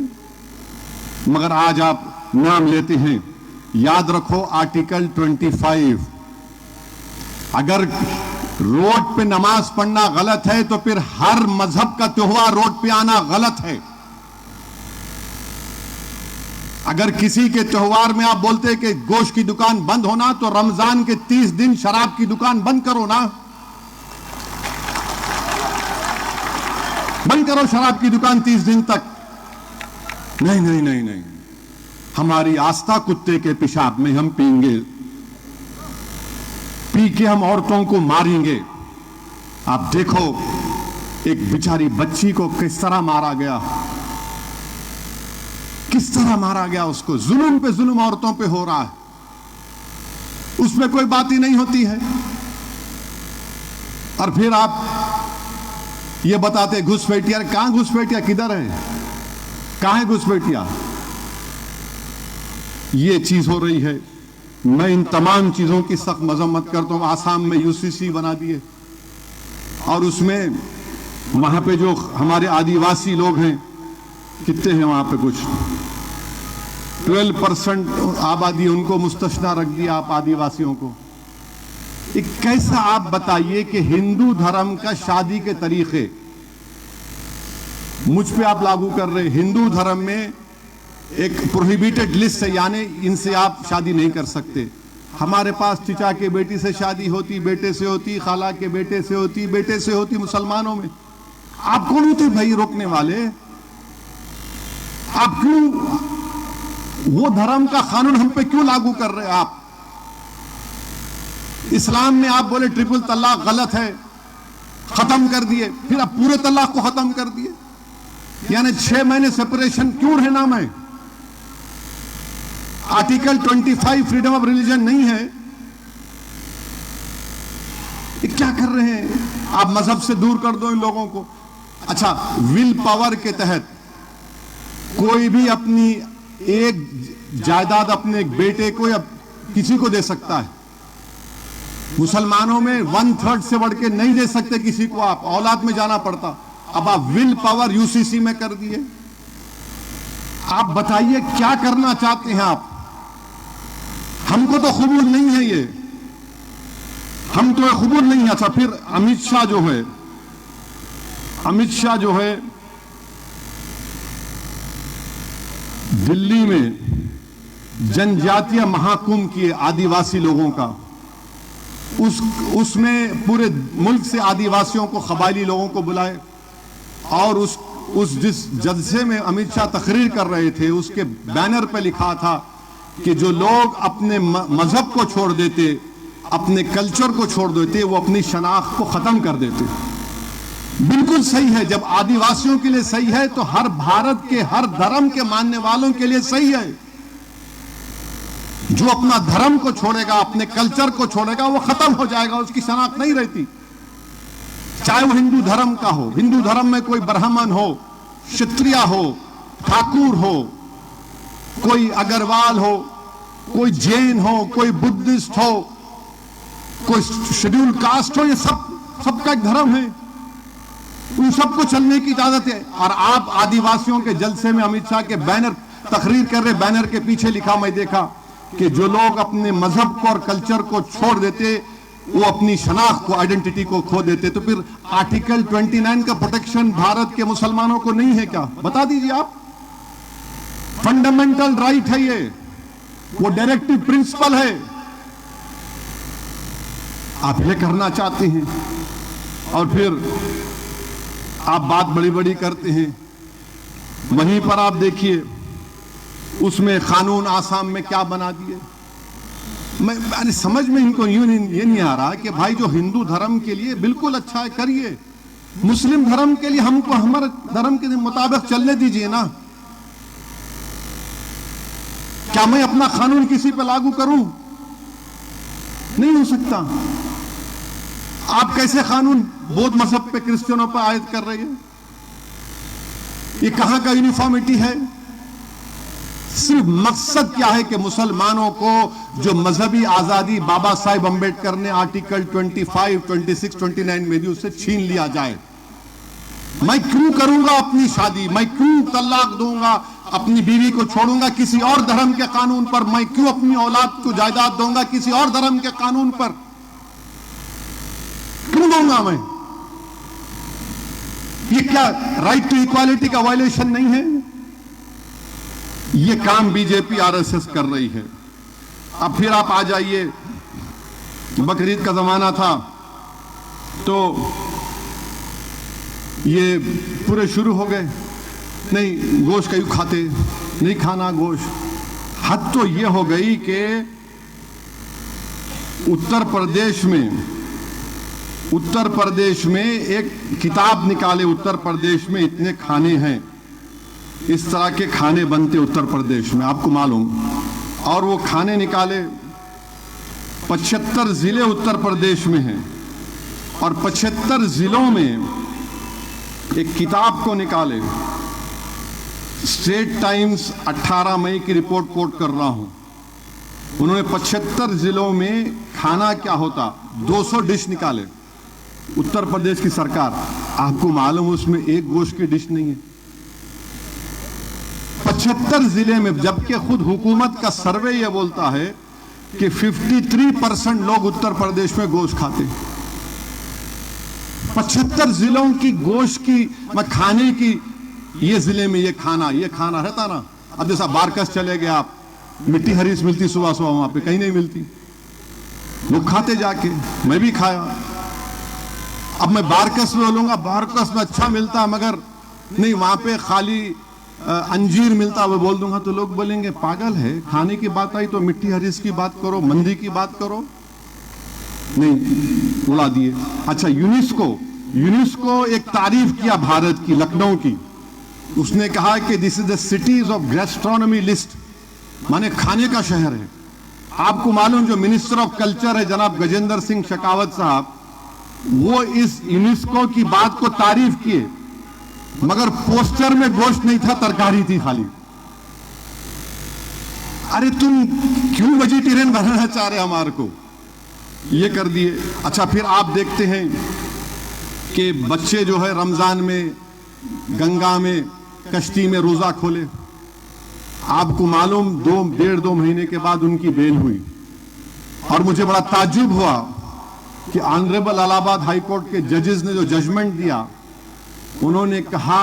मगर आज आप नाम लेते हैं, याद रखो आर्टिकल 25, अगर रोड पे नमाज पढ़ना गलत है तो फिर हर मजहब का त्योहार रोड पे आना गलत है। अगर किसी के त्योहार में आप बोलते हैं कि गोश्त की दुकान बंद होना, तो रमजान के 30 दिन शराब की दुकान बंद करो ना, बंद करो शराब की दुकान 30 दिन तक। नहीं नहीं नहीं नहीं, हमारी आस्था कुत्ते के पेशाब में हम पीएंगे, पी के हम औरतों को मारेंगे। आप देखो एक बेचारी बच्ची को किस तरह मारा गया, किस तरह मारा गया उसको, जुल्म पे जुल्म औरतों पे हो रहा है, उसमें कोई बात ही नहीं होती है। और फिर आप ये बताते घुसपैठिया, कहां घुसपैठिया, किधर है, कहां है घुसपैठिया? ये चीज हो रही है। मैं इन तमाम चीजों की सख्त मजम्मत करता हूं। आसाम में यूसीसी बना दिए और उसमें वहां पे जो हमारे आदिवासी लोग हैं, कितने हैं वहां पे, कुछ 12% आबादी, उनको मुस्तस्ना रख दिया आप आदिवासियों को। एक कैसा आप बताइए कि हिंदू धर्म का शादी के तरीके मुझ पे आप लागू कर रहे। हिंदू धर्म में एक प्रोहिबिटेड लिस्ट है, यानी इनसे आप शादी नहीं कर सकते। हमारे पास चिचा के बेटी से शादी होती, बेटे से होती, खाला के बेटे से होती, बेटे से होती। मुसलमानों में आप कौन होते भाई रोकने वाले? आप क्यों वो धर्म का कानून हम पे क्यों लागू कर रहे हैं आप? इस्लाम में आप बोले ट्रिपल तलाक गलत है, खत्म कर दिए, फिर आप पूरे तलाक को खत्म कर दिए, यानी 6 महीने सेपरेशन क्यों रहना? में आर्टिकल 25 फ्रीडम ऑफ रिलीजन नहीं है? ये क्या कर रहे हैं आप? मजहब से दूर कर दो इन लोगों को। अच्छा, विल पावर के तहत कोई भी अपनी एक जायदाद अपने एक बेटे को या किसी को दे सकता है, मुसलमानों में 1/3 से बढ़ के नहीं दे सकते किसी को, आप औलाद में जाना पड़ता। अब आप विल पावर यूसीसी में कर दिए। आप बताइए क्या करना चाहते हैं आप? हमको तो कबूल नहीं है ये, हम तो कबूल नहीं है। अच्छा, फिर अमित शाह जो है दिल्ली में जनजातीय महाकुंभ किए आदिवासी लोगों का, उसमें पूरे मुल्क से आदिवासियों को, कबायली लोगों को बुलाए, और उस जिस जलसे में अमित शाह तकरीर कर रहे थे उसके बैनर पे लिखा था कि जो लोग अपने मजहब को छोड़ देते, अपने कल्चर को छोड़ देते, वो अपनी शनाख्त को खत्म कर देते। बिल्कुल सही है। जब आदिवासियों के लिए सही है तो हर भारत के हर धर्म के मानने वालों के लिए सही है। जो अपना धर्म को छोड़ेगा, अपने कल्चर को छोड़ेगा, वो खत्म हो जाएगा, उसकी शनाख्त नहीं रहती। चाहे वो हिंदू धर्म का हो, हिंदू धर्म में कोई ब्राह्मण हो, क्षत्रिय हो, ठाकुर हो, कोई अग्रवाल हो, कोई जैन हो, कोई बुद्धिस्ट हो, कोई शेड्यूल कास्ट हो, ये सबका एक धर्म है, उन सबको चलने की इजाजत है। और आप आदिवासियों के जलसे में अमित शाह के बैनर तकरीर कर रहे, बैनर के पीछे लिखा, मैं देखा कि जो लोग अपने मजहब को और कल्चर को छोड़ देते वो अपनी शनाख्त को, आइडेंटिटी को खो देते। तो फिर आर्टिकल 29 का प्रोटेक्शन भारत के मुसलमानों को नहीं है क्या? बता दीजिए आप। फंडामेंटल राइट है ये, वो डायरेक्टिव प्रिंसिपल है। आप ये करना चाहते हैं और फिर आप बात बड़ी बड़ी करते हैं। वहीं पर आप देखिए उसमें कानून आसाम में क्या बना दिए। मैं समझ में इनको ये नहीं आ रहा कि भाई जो हिंदू धर्म के लिए बिल्कुल अच्छा है करिए, मुस्लिम धर्म के लिए हमको हमारे धर्म के मुताबिक चलने दीजिए ना। क्या मैं अपना कानून किसी पे लागू करूं? नहीं हो सकता। आप कैसे कानून बौद्ध मजहब पे, क्रिश्चियनों पर आयद कर रहे हैं? ये कहां का यूनिफॉर्मिटी है? सिर्फ मकसद क्या है कि मुसलमानों को जो मजहबी आजादी बाबा साहिब अंबेडकर ने आर्टिकल 25, 26, 29 में दी, उससे छीन लिया जाए। मैं क्यों करूंगा अपनी शादी, मैं क्यों तलाक दूंगा, अपनी बीवी को छोड़ूंगा किसी और धर्म के कानून पर, मैं क्यों अपनी औलाद को जायदाद दूंगा किसी और धर्म के कानून पर, क्यों दूंगा मैं? ये क्या राइट टू इक्वालिटी का वायलेशन नहीं है? ये काम बीजेपी आरएसएस कर रही है। अब फिर आप आ जाइए, बकरीद का जमाना था तो ये पूरे शुरू हो गए, नहीं गोश्त क्यों खाते, नहीं खाना गोश्त। हद तो ये हो गई कि उत्तर प्रदेश में एक किताब निकाले, उत्तर प्रदेश में इतने खाने हैं, इस तरह के खाने बनते उत्तर प्रदेश में, आपको मालूम। और वो खाने निकाले, 75 जिले उत्तर प्रदेश में हैं और 75 जिलों में एक किताब को निकाले। स्टेट टाइम्स 18 मई की रिपोर्ट कोट कर रहा हूं। उन्होंने 75 जिलों में खाना क्या होता 200 डिश निकाले। उत्तर प्रदेश की सरकार, आपको मालूम उसमें एक गोश्त की डिश नहीं है 75 जिले में, जबकि खुद हुकूमत का सर्वे यह बोलता है कि 53% लोग उत्तर प्रदेश में गोश्त खाते। 75 जिलों की गोश्त की खाने की, ये जिले में ये खाना रहता ना। अब जैसा बारकस चले गए आप, मिट्टी हरीस मिलती सुबह सुबह, वहां पे कहीं नहीं मिलती, लोग खाते जाके, मैं भी खाया। अब मैं बारकस में बोलूंगा बारकस में अच्छा मिलता, मगर नहीं वहां पे खाली अंजीर मिलता, वो बोल दूंगा तो लोग बोलेंगे पागल है, खाने की बात आई तो मिट्टी हरीस की बात करो, मंदी की बात करो, नहीं उड़ा दिए। अच्छा, यूनेस्को एक तारीफ किया भारत की, लखनऊ की। उसने कहा कि this is the cities of gastronomy list, माने खाने का शहर है। आपको मालूम जो मिनिस्टर ऑफ कल्चर है जनाब गजेंद्र सिंह शेखावत साहब, वो इस यूनेस्को की बात को तारीफ किए, मगर पोस्टर में गोश्त नहीं था, तरकारी थी खाली। अरे तुम क्यों वेजिटेरियन बनाना चाह रहे हमारे को? ये कर दिए। अच्छा, फिर आप देखते हैं कि बच्चे जो है रमजान में गंगा में कश्ती में रोजा खोले। आपको मालूम 1.5-2 महीने के बाद उनकी बेल हुई और मुझे बड़ा ताज्जुब हुआ कि ऑनरेबल इलाहाबाद हाई कोर्ट के जजेस ने जो जजमेंट दिया, उन्होंने कहा,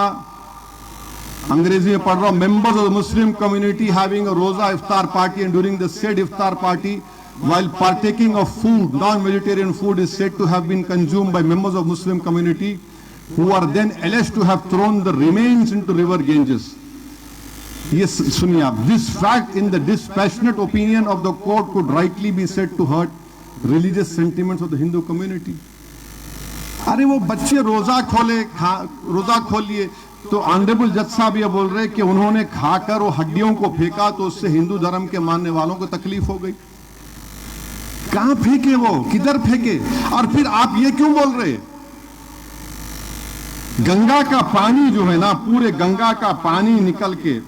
अंग्रेजी में पढ़ रहा हूं, members of the Muslim community having a roza iftar party and during the said iftar party while partaking of food, non-vegetarian food is said to have been consumed by members of Muslim community who are then alleged to have thrown the remains into river Ganges. Yes, सुनिए आप, this fact in the dispassionate opinion of the court could rightly be said to hurt religious sentiments of the Hindu community. अरे वो बच्चे रोजा खोल लिए, तो honourable जज साहब ये बोल रहे कि उन्होंने खाकर वो हड्डियों को फेंका तो उससे हिंदू धर्म के मानने वालों को तकलीफ हो गई। कहां फेंके वो, किधर फेंके? और फिर आप ये क्यों बोल रहे? गंगा का पानी जो है ना, पूरे गंगा का पानी निकल के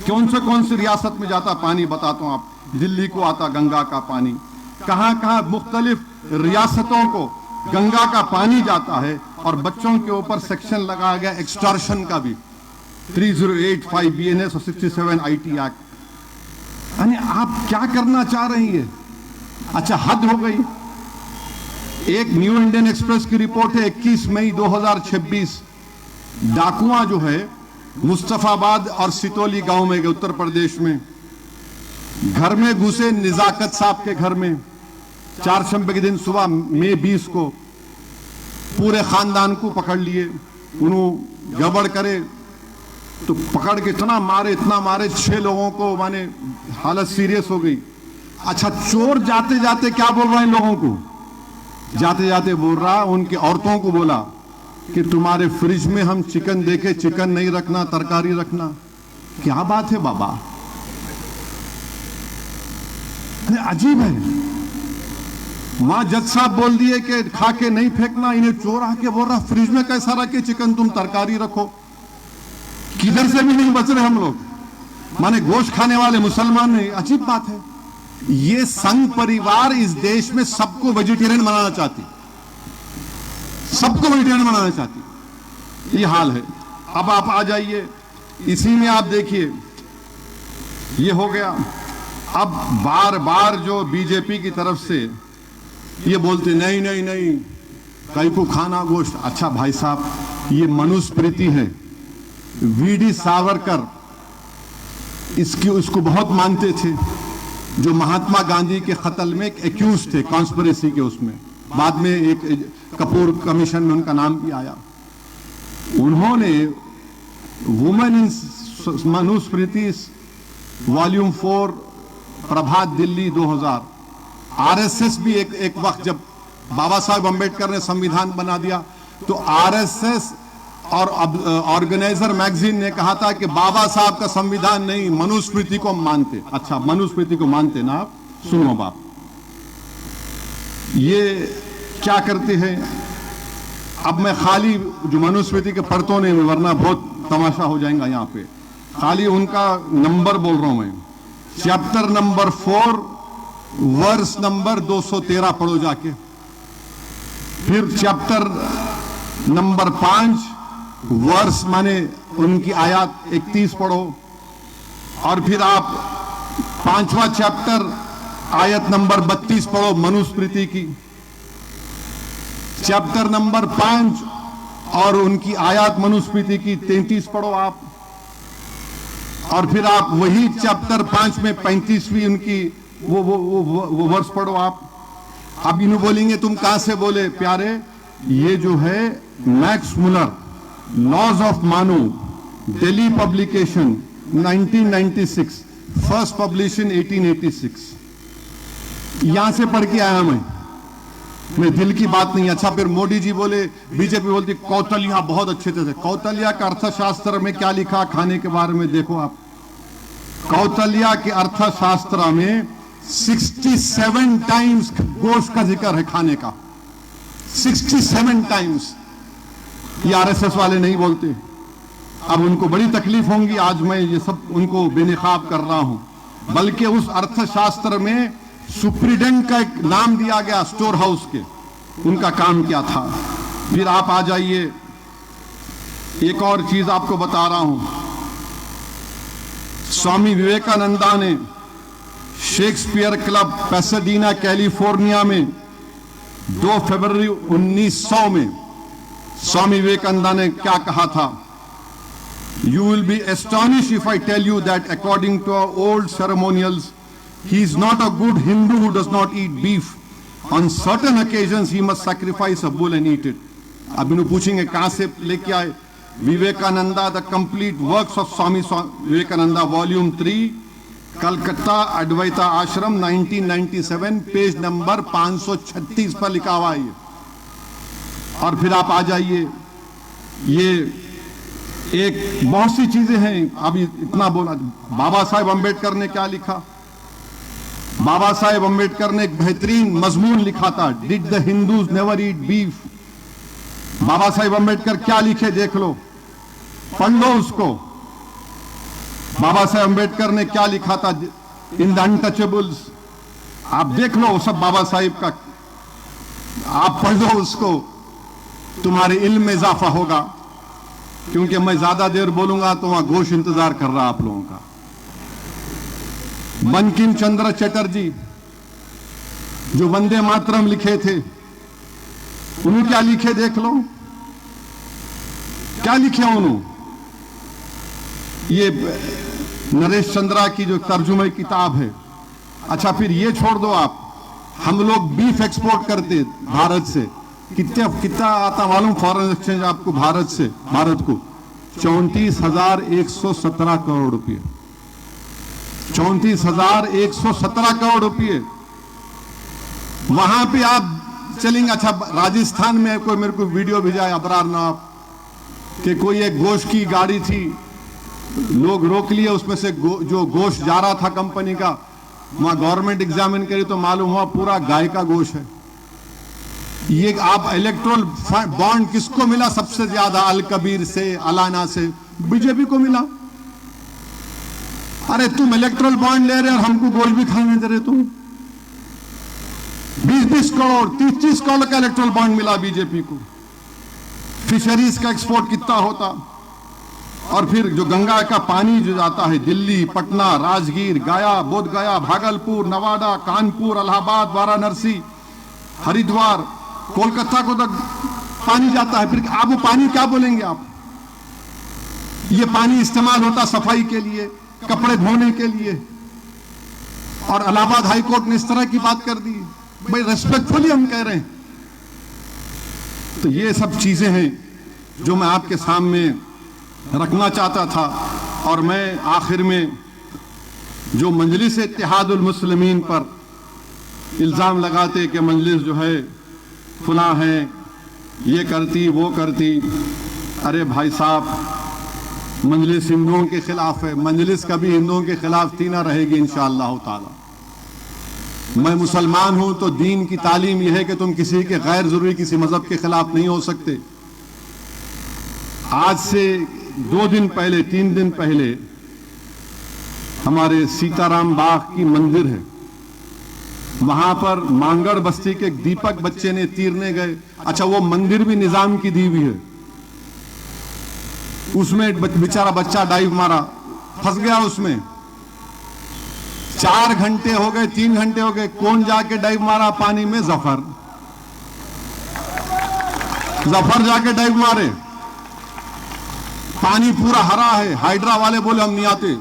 कौन से रियासत में जाता पानी बताता हूं आप। दिल्ली को आता गंगा का पानी, कहां मुख्तलिफ रियासतों को गंगा का पानी जाता है। और बच्चों के ऊपर सेक्शन लगाया गया एक्सटॉर्शन का भी, 3085 BNS और 67 IT एक्ट। यानी आप क्या करना चाह रही है? अच्छा, हद हो गई। एक न्यू इंडियन एक्सप्रेस की रिपोर्ट है 21 मई 2026, डाकुआ जो है मुस्तफाबाद और सितोली गांव में गए उत्तर प्रदेश में, घर में घुसे निजाकत साहब के घर में 4 शंबे के दिन सुबह मई 20 को, पूरे खानदान को पकड़ लिए। उन्होंने गड़बड़ करे तो पकड़ के इतना मारे 6 लोगों को, माने हालत सीरियस हो गई। अच्छा, चोर जाते जाते क्या बोल रहा है इन लोगों को? जाते जाते बोल रहा, उनकी औरतों को बोला कि तुम्हारे फ्रिज में हम चिकन देखे, चिकन नहीं रखना, तरकारी रखना। क्या बात है बाबा, अजीब है। वहां जज साहब बोल दिए कि खा के नहीं फेंकना, इन्हें चोर आके बोल रहा फ्रिज में कैसा रखे चिकन, तुम तरकारी रखो। किधर से भी नहीं बच रहे हम लोग, माने गोश्त खाने वाले मुसलमान नहीं। अजीब बात है। ये संघ परिवार इस देश में सबको वेजिटेरियन बनाना चाहती, सबको वेजिटेरियन बनाना चाहती। ये हाल है। अब आप आ जाइए, इसी में आप देखिए, ये हो गया। अब बार बार जो बीजेपी की तरफ से ये बोलते नहीं नहीं नहीं कई को खाना गोश्त। अच्छा भाई साहब, ये मनुस्मृति है। वीडी सावरकर उसको बहुत मानते थे, जो महात्मा गांधी के कत्ल में एक्यूज थे कॉन्स्पिरेसी के। उसमें बाद में एक कपूर कमीशन में उनका नाम भी आया। उन्होंने women in Manusmriti volume 4 Prabhat Delhi 2000, RSS भी एक वक्त जब बाबा साहब अम्बेडकर ने संविधान बना दिया तो आरएसएस और ऑर्गेनाइजर मैगजीन ने कहा था कि बाबा साहब का संविधान नहीं, मनुस्मृति को मानते। अच्छा, मनुस्मृति को मानते ना आप? सुनो बाप, ये क्या करते हैं। अब मैं खाली जो मनुस्मृति के पढ़तों ने, वरना बहुत तमाशा हो जाएगा यहाँ पे, खाली उनका नंबर बोल रहा हूं मैं। चैप्टर नंबर 4 वर्स नंबर 213 पढ़ो जाके। फिर चैप्टर नंबर 5 वर्स माने उनकी आयत 31 पढ़ो। और फिर आप 5वां चैप्टर आयत नंबर 32 पढ़ो मनुस्मृति की। चैप्टर नंबर 5 और उनकी आयत मनुस्मृति की 33 पढ़ो आप। और फिर आप वही चैप्टर 5 में 35वीं उनकी वो वर्स पढ़ो आप। अब इन्हें बोलेंगे तुम कहां से बोले प्यारे, ये जो है मैक्स मुलर लॉज ऑफ मानो, दिल्ली पब्लिकेशन 1996, फर्स्ट पब्लिशन 1886, यहां से पढ़ के आया मैं दिल की बात नहीं। अच्छा, फिर मोदी जी बोले, बीजेपी बोलती कौतल्या बहुत अच्छे थे। कौतल्या का अर्थशास्त्र में क्या लिखा खाने के बारे में देखो आप। कौतल्या के अर्थशास्त्र में 67 टाइम्स गोश्त का जिक्र है खाने का, 67 टाइम्स। ये आरएसएस वाले नहीं बोलते। अब उनको बड़ी तकलीफ होंगी, आज मैं ये सब उनको बेनिकाब कर रहा हूं। बल्कि उस अर्थशास्त्र में सुप्रिटेंडेंट का एक नाम दिया गया स्टोर हाउस के, उनका काम क्या था। फिर आप आ जाइए, एक और चीज आपको बता रहा हूं, स्वामी विवेकानंदा ने शेक्सपियर क्लब पैसाडीना कैलिफोर्निया में 2 फरवरी 1900 में स्वामी विवेकानंदा ने क्या कहा था, You will be astonished if I tell you that according to our old ceremonials, he is not a good Hindu who does not eat beef. On certain occasions, he must sacrifice a bull and eat it. अब इन्हों पूछेंगे कहां से लेके आए, Vivekananda the complete works of Swami Vivekananda volume 3, Calcutta Advaita आश्रम 1997, page number 536 पर लिखा हुआ है। और फिर आप आ जाइए, ये एक बहुत सी चीजें हैं, अभी इतना बोला। बाबा साहेब अंबेडकर ने क्या लिखा, बाबा साहेब अंबेडकर ने एक बेहतरीन मजमून लिखा था, did the Hindus never eat beef. Baba Saheb Ambedkar क्या लिखे देख लो, पढ़ लो उसको। बाबा साहेब अंबेडकर ने क्या लिखा था इन द अनटचेबल्स, आप देख लो सब बाबा साहेब का, आप पढ़ लो उसको, तुम्हारे इल्म में इजाफा होगा। क्योंकि मैं ज्यादा देर बोलूंगा तो वहां घोष इंतजार कर रहा आप लोगों का। बंकिम चंद्र चटर्जी जो वंदे मातरम लिखे थे, उन्होंने क्या लिखे देख लो, क्या लिखे उन्होंने। ये नरेश चंद्रा की जो तर्जुमे किताब है। अच्छा फिर ये छोड़ दो आप, हम लोग बीफ एक्सपोर्ट करते भारत से, कितना आता मालूम फॉरेन एक्सचेंज आपको भारत से, भारत को 34,117 करोड़ रुपए, 34,117 करोड़ रुपए। वहां पे आप चलेंगे। अच्छा राजस्थान में कोई मेरे को वीडियो भेजा है अबरारनाथ कि कोई एक गोश्त की गाड़ी थी, लोग रोक लिए, उसमें से जो गोश्त जा रहा था कंपनी का, वहां गवर्नमेंट एग्जामिन करी तो मालूम हुआ पूरा गाय का गोश्त है। ये आप इलेक्ट्रोल बॉन्ड किसको मिला सबसे ज्यादा, अल कबीर से, अलाना से, बीजेपी को मिला। अरे तुम इलेक्ट्रोल बॉन्ड ले रहे और हमको गोश्त भी खाने दे रहे, तुम 20-20 करोड़ 30-30 करोड़ का इलेक्ट्रोल बॉन्ड मिला बीजेपी को। फिशरीज का एक्सपोर्ट कितना होता। और फिर जो गंगा का पानी जो जाता है दिल्ली, पटना, राजगीर, गया, बोधगया, भागलपुर, नवादा, कानपुर, इलाहाबाद, वाराणसी, हरिद्वार, कोलकाता को तक पानी जाता है। फिर आप वो पानी क्या बोलेंगे आप, ये पानी इस्तेमाल होता सफाई के लिए, कपड़े धोने के लिए। और इलाहाबाद हाई कोर्ट ने इस तरह की बात कर दी, भाई रेस्पेक्टफुली हम कह रहे हैं। तो ये सब चीजें हैं जो मैं आपके सामने रखना चाहता था। और मैं आखिर में जो मजलिस इत्तेहादुल मुस्लिमीन पर इल्जाम लगाते कि मजलिस जो है फुला है, ये करती वो करती, अरे भाई साहब मजलिस हिंदुओं के खिलाफ है, मजलिस कभी हिंदुओं के खिलाफ थी ना रहेगी इंशाअल्लाह ताला। मैं मुसलमान हूं तो दीन की तालीम यह है कि तुम किसी के गैर जरूरी किसी मजहब के खिलाफ नहीं हो सकते। आज से 2 दिन पहले 3 दिन पहले हमारे सीताराम बाग की मंदिर है, वहां पर मांगड़ बस्ती के दीपक बच्चे ने तीरने गए। अच्छा वो मंदिर भी निजाम की दी हुई है, उसमें बेचारा बच्चा डाइव मारा, फंस गया उसमें। 4 घंटे हो गए, 3 घंटे हो गए, कौन जाके डाइव मारा पानी में, जफर जाके डाइव मारे। पानी पूरा हरा है, हाइड्रा वाले बोले हम नहीं आते,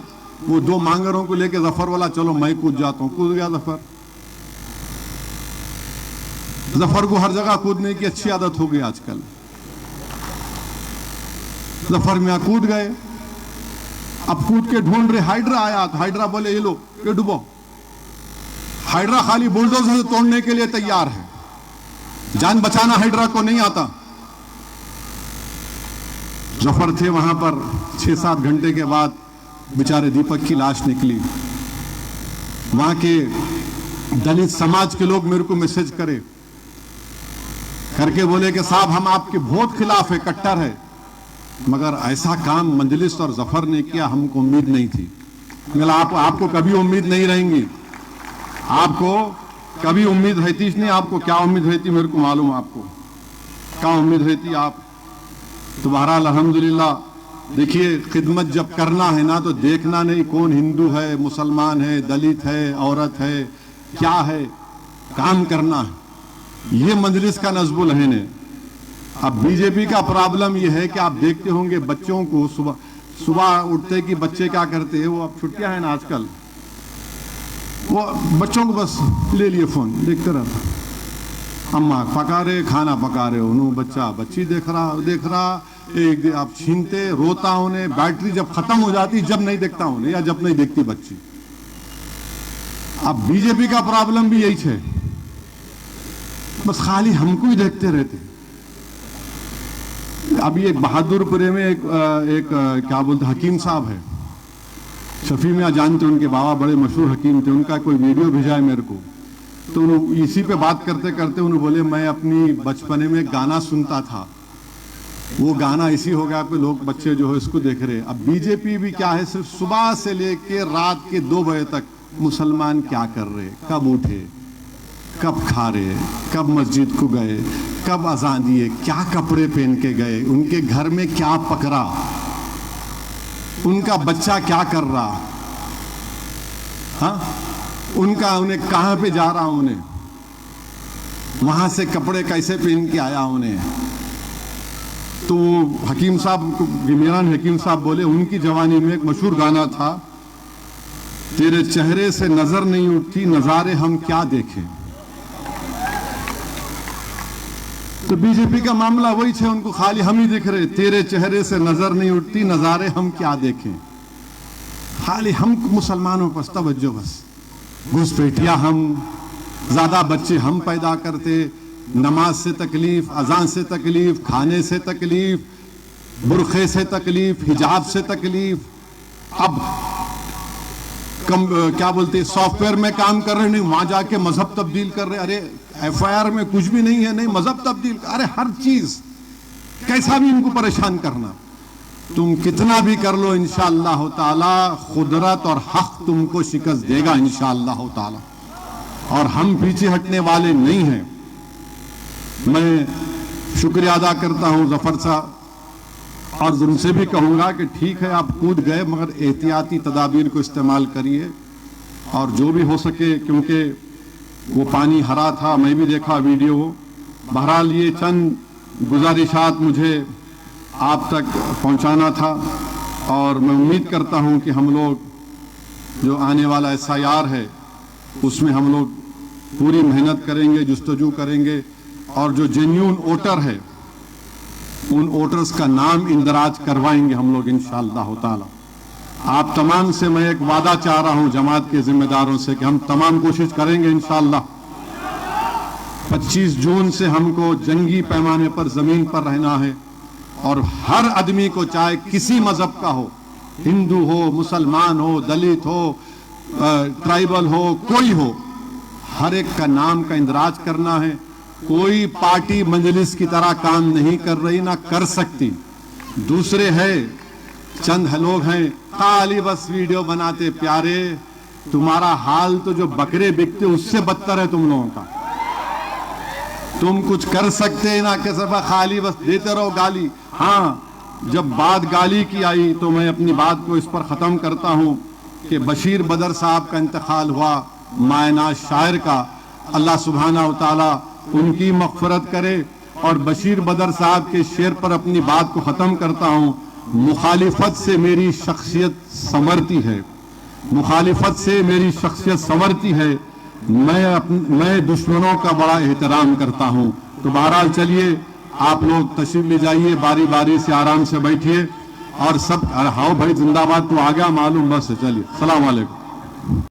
वो 2 मांगरों को लेके जफर वाला चलो मैं कूद जाता हूं, कूद गया जफर। जफर को हर जगह कूदने की अच्छी आदत हो गई आजकल। जफर में कूद गए, अब कूद के ढूंढ रहे, हाइड्रा आया तो हाइड्रा बोले ये लो ये डुबो। हाइड्रा खाली बुलडोजर से तोड़ने के लिए तैयार है, जान बचाना हाइड्रा को नहीं आता। जफर थे वहां पर, 6-7 घंटे के बाद बेचारे दीपक की लाश निकली। वहां के दलित समाज के लोग मेरे को मैसेज करके बोले कि साहब हम आपके बहुत खिलाफ है, कट्टर है, मगर ऐसा काम मजलिस और जफर ने किया, हमको उम्मीद नहीं थी। आपको कभी उम्मीद नहीं रहेंगी। आपको कभी उम्मीद रहती नहीं, आपको क्या उम्मीद रहती मेरे को मालूम, आपको क्या उम्मीद रहती आप। तो बहरहाल अल्हम्दुलिल्लाह, देखिए खिदमत जब करना है ना तो देखना नहीं कौन हिंदू है, मुसलमान है, दलित है, औरत है, क्या है, काम करना है। ये मजलिस का नज़्बुल अहन है। अब बीजेपी का प्रॉब्लम ये है कि आप देखते होंगे बच्चों को सुबह उठते कि बच्चे क्या करते हैं, वो अब छुट्टियां हैं ना आजकल, वो बच्चों को बस ले लिए फोन देखते रहता, अम्मा पका रहे, खाना पका रहे, उन्होंने बच्चा बच्ची देख रहा एक आप छीनते, रोता उन्हें, बैटरी जब खत्म हो जाती जब नहीं देखता उन्हें, या जब नहीं देखती बच्ची। अब बीजेपी का प्रॉब्लम भी यही है, बस खाली हमको ही देखते रहते। अभी एक बहादुरपुरे में एक क्या बोलते हकीम साहब है, शफी मियाँ जानते उनके बाबा, बड़े मशहूर हकीम थे, उनका कोई वीडियो भेजा है मेरे को। तो उन्होंने इसी पे बात करते करते उन्होंने बोले मैं अपनी बचपने में गाना सुनता था, वो गाना इसी हो गया कि लोग बच्चे जो है इसको देख रहे। अब बीजेपी भी क्या है, सिर्फ सुबह से लेके रात के 2 बजे तक मुसलमान क्या कर रहे, कब उठे, कब खा रहे, कब मस्जिद को गए, कब अजान दिए, क्या कपड़े पहन के गए, उनके घर में क्या पकड़ा, उनका बच्चा क्या कर रहा, हाँ, उन्हें कहाँ पे जा रहा, उन्हें वहां से कपड़े कैसे पहन के आया उन्हें। तो हकीम साहब, गिमिरान हकीम साहब बोले उनकी जवानी में एक मशहूर गाना था, तेरे चेहरे से नजर नहीं उठती, नजारे हम क्या देखें। तो बीजेपी का मामला वही है, उनको खाली हम ही दिख रहे, तेरे चेहरे से नजर नहीं उठती, नजारे हम क्या देखें। खाली हम मुसलमानों पर तवज्जो, बस घुसपैठिया हम, ज्यादा बच्चे हम पैदा करते, नमाज से तकलीफ, अजान से तकलीफ, खाने से तकलीफ, बुरखे से तकलीफ, हिजाब से तकलीफ। अब क्या बोलते सॉफ्टवेयर में काम कर रहे, नहीं वहां जाके मजहब तब्दील कर रहे। अरे एफआईआर में कुछ भी नहीं है, नहीं मजहब तब्दील, अरे हर चीज कैसा भी इनको परेशान करना। तुम कितना भी कर लो, इंशाअल्लाह ताला खुदरत और हक तुमको शिकस्त देगा इंशाअल्लाह ताला, और हम पीछे हटने वाले नहीं हैं। मैं शुक्रिया अदा करता हूं जफर साहब, और उनसे भी कहूंगा कि ठीक है आप कूद गए, मगर एहतियाती तदाबीर को इस्तेमाल करिए, और जो भी हो सके, क्योंकि वो पानी हरा था, मैं भी देखा वीडियो। बहरहाल ये चंद गुजारिशात मुझे आप तक पहुंचाना था, और मैं उम्मीद करता हूं कि हम लोग जो आने वाला SIR है उसमें हम लोग पूरी मेहनत करेंगे, जुस्तजू करेंगे, और जो जेन्युइन वोटर है उन वोटर्स का नाम इंदराज करवाएंगे हम लोग इंशाअल्लाह ताला। आप तमाम से मैं एक वादा चाह रहा हूं, जमात के जिम्मेदारों से, कि हम तमाम कोशिश करेंगे इंशाअल्लाह। 25 जून से हमको जंगी पैमाने पर जमीन पर रहना है, और हर आदमी को, चाहे किसी मजहब का हो, हिंदू हो, मुसलमान हो, दलित हो, ट्राइबल हो, कोई हो, हर एक का नाम का इंदराज करना है। कोई पार्टी मजलिस की तरह काम नहीं कर रही, ना कर सकती। दूसरे है चंद लोग हैं खाली बस वीडियो बनाते, प्यारे तुम्हारा हाल तो जो बकरे बिकते उससे बदतर है तुम लोगों का। तुम कुछ कर सकते ना, कैसे खाली बस देते रहो गाली। हाँ, जब बात गाली की आई तो मैं अपनी बात को इस पर ख़त्म करता हूँ कि बशीर बदर साहब का इंतकाल हुआ, मायनाज शायर का, अल्लाह सुब्हाना व तआला उनकी मग़फ़िरत करे। और बशीर बदर साहब के शेर पर अपनी बात को ख़त्म करता हूँ, मुखालिफत से मेरी शख्सियत संवरती है, मुखालिफत से मेरी शख्सियत संवरती है, मैं दुश्मनों का बड़ा एहतराम करता हूँ। तो बहरहाल चलिए आप लोग तशरीफ ले जाइए, बारी बारी से आराम से बैठिए, और सब हाओ भाई जिंदाबाद तो आ गया मालूम, बस चलिए, सलाम वालेकुम।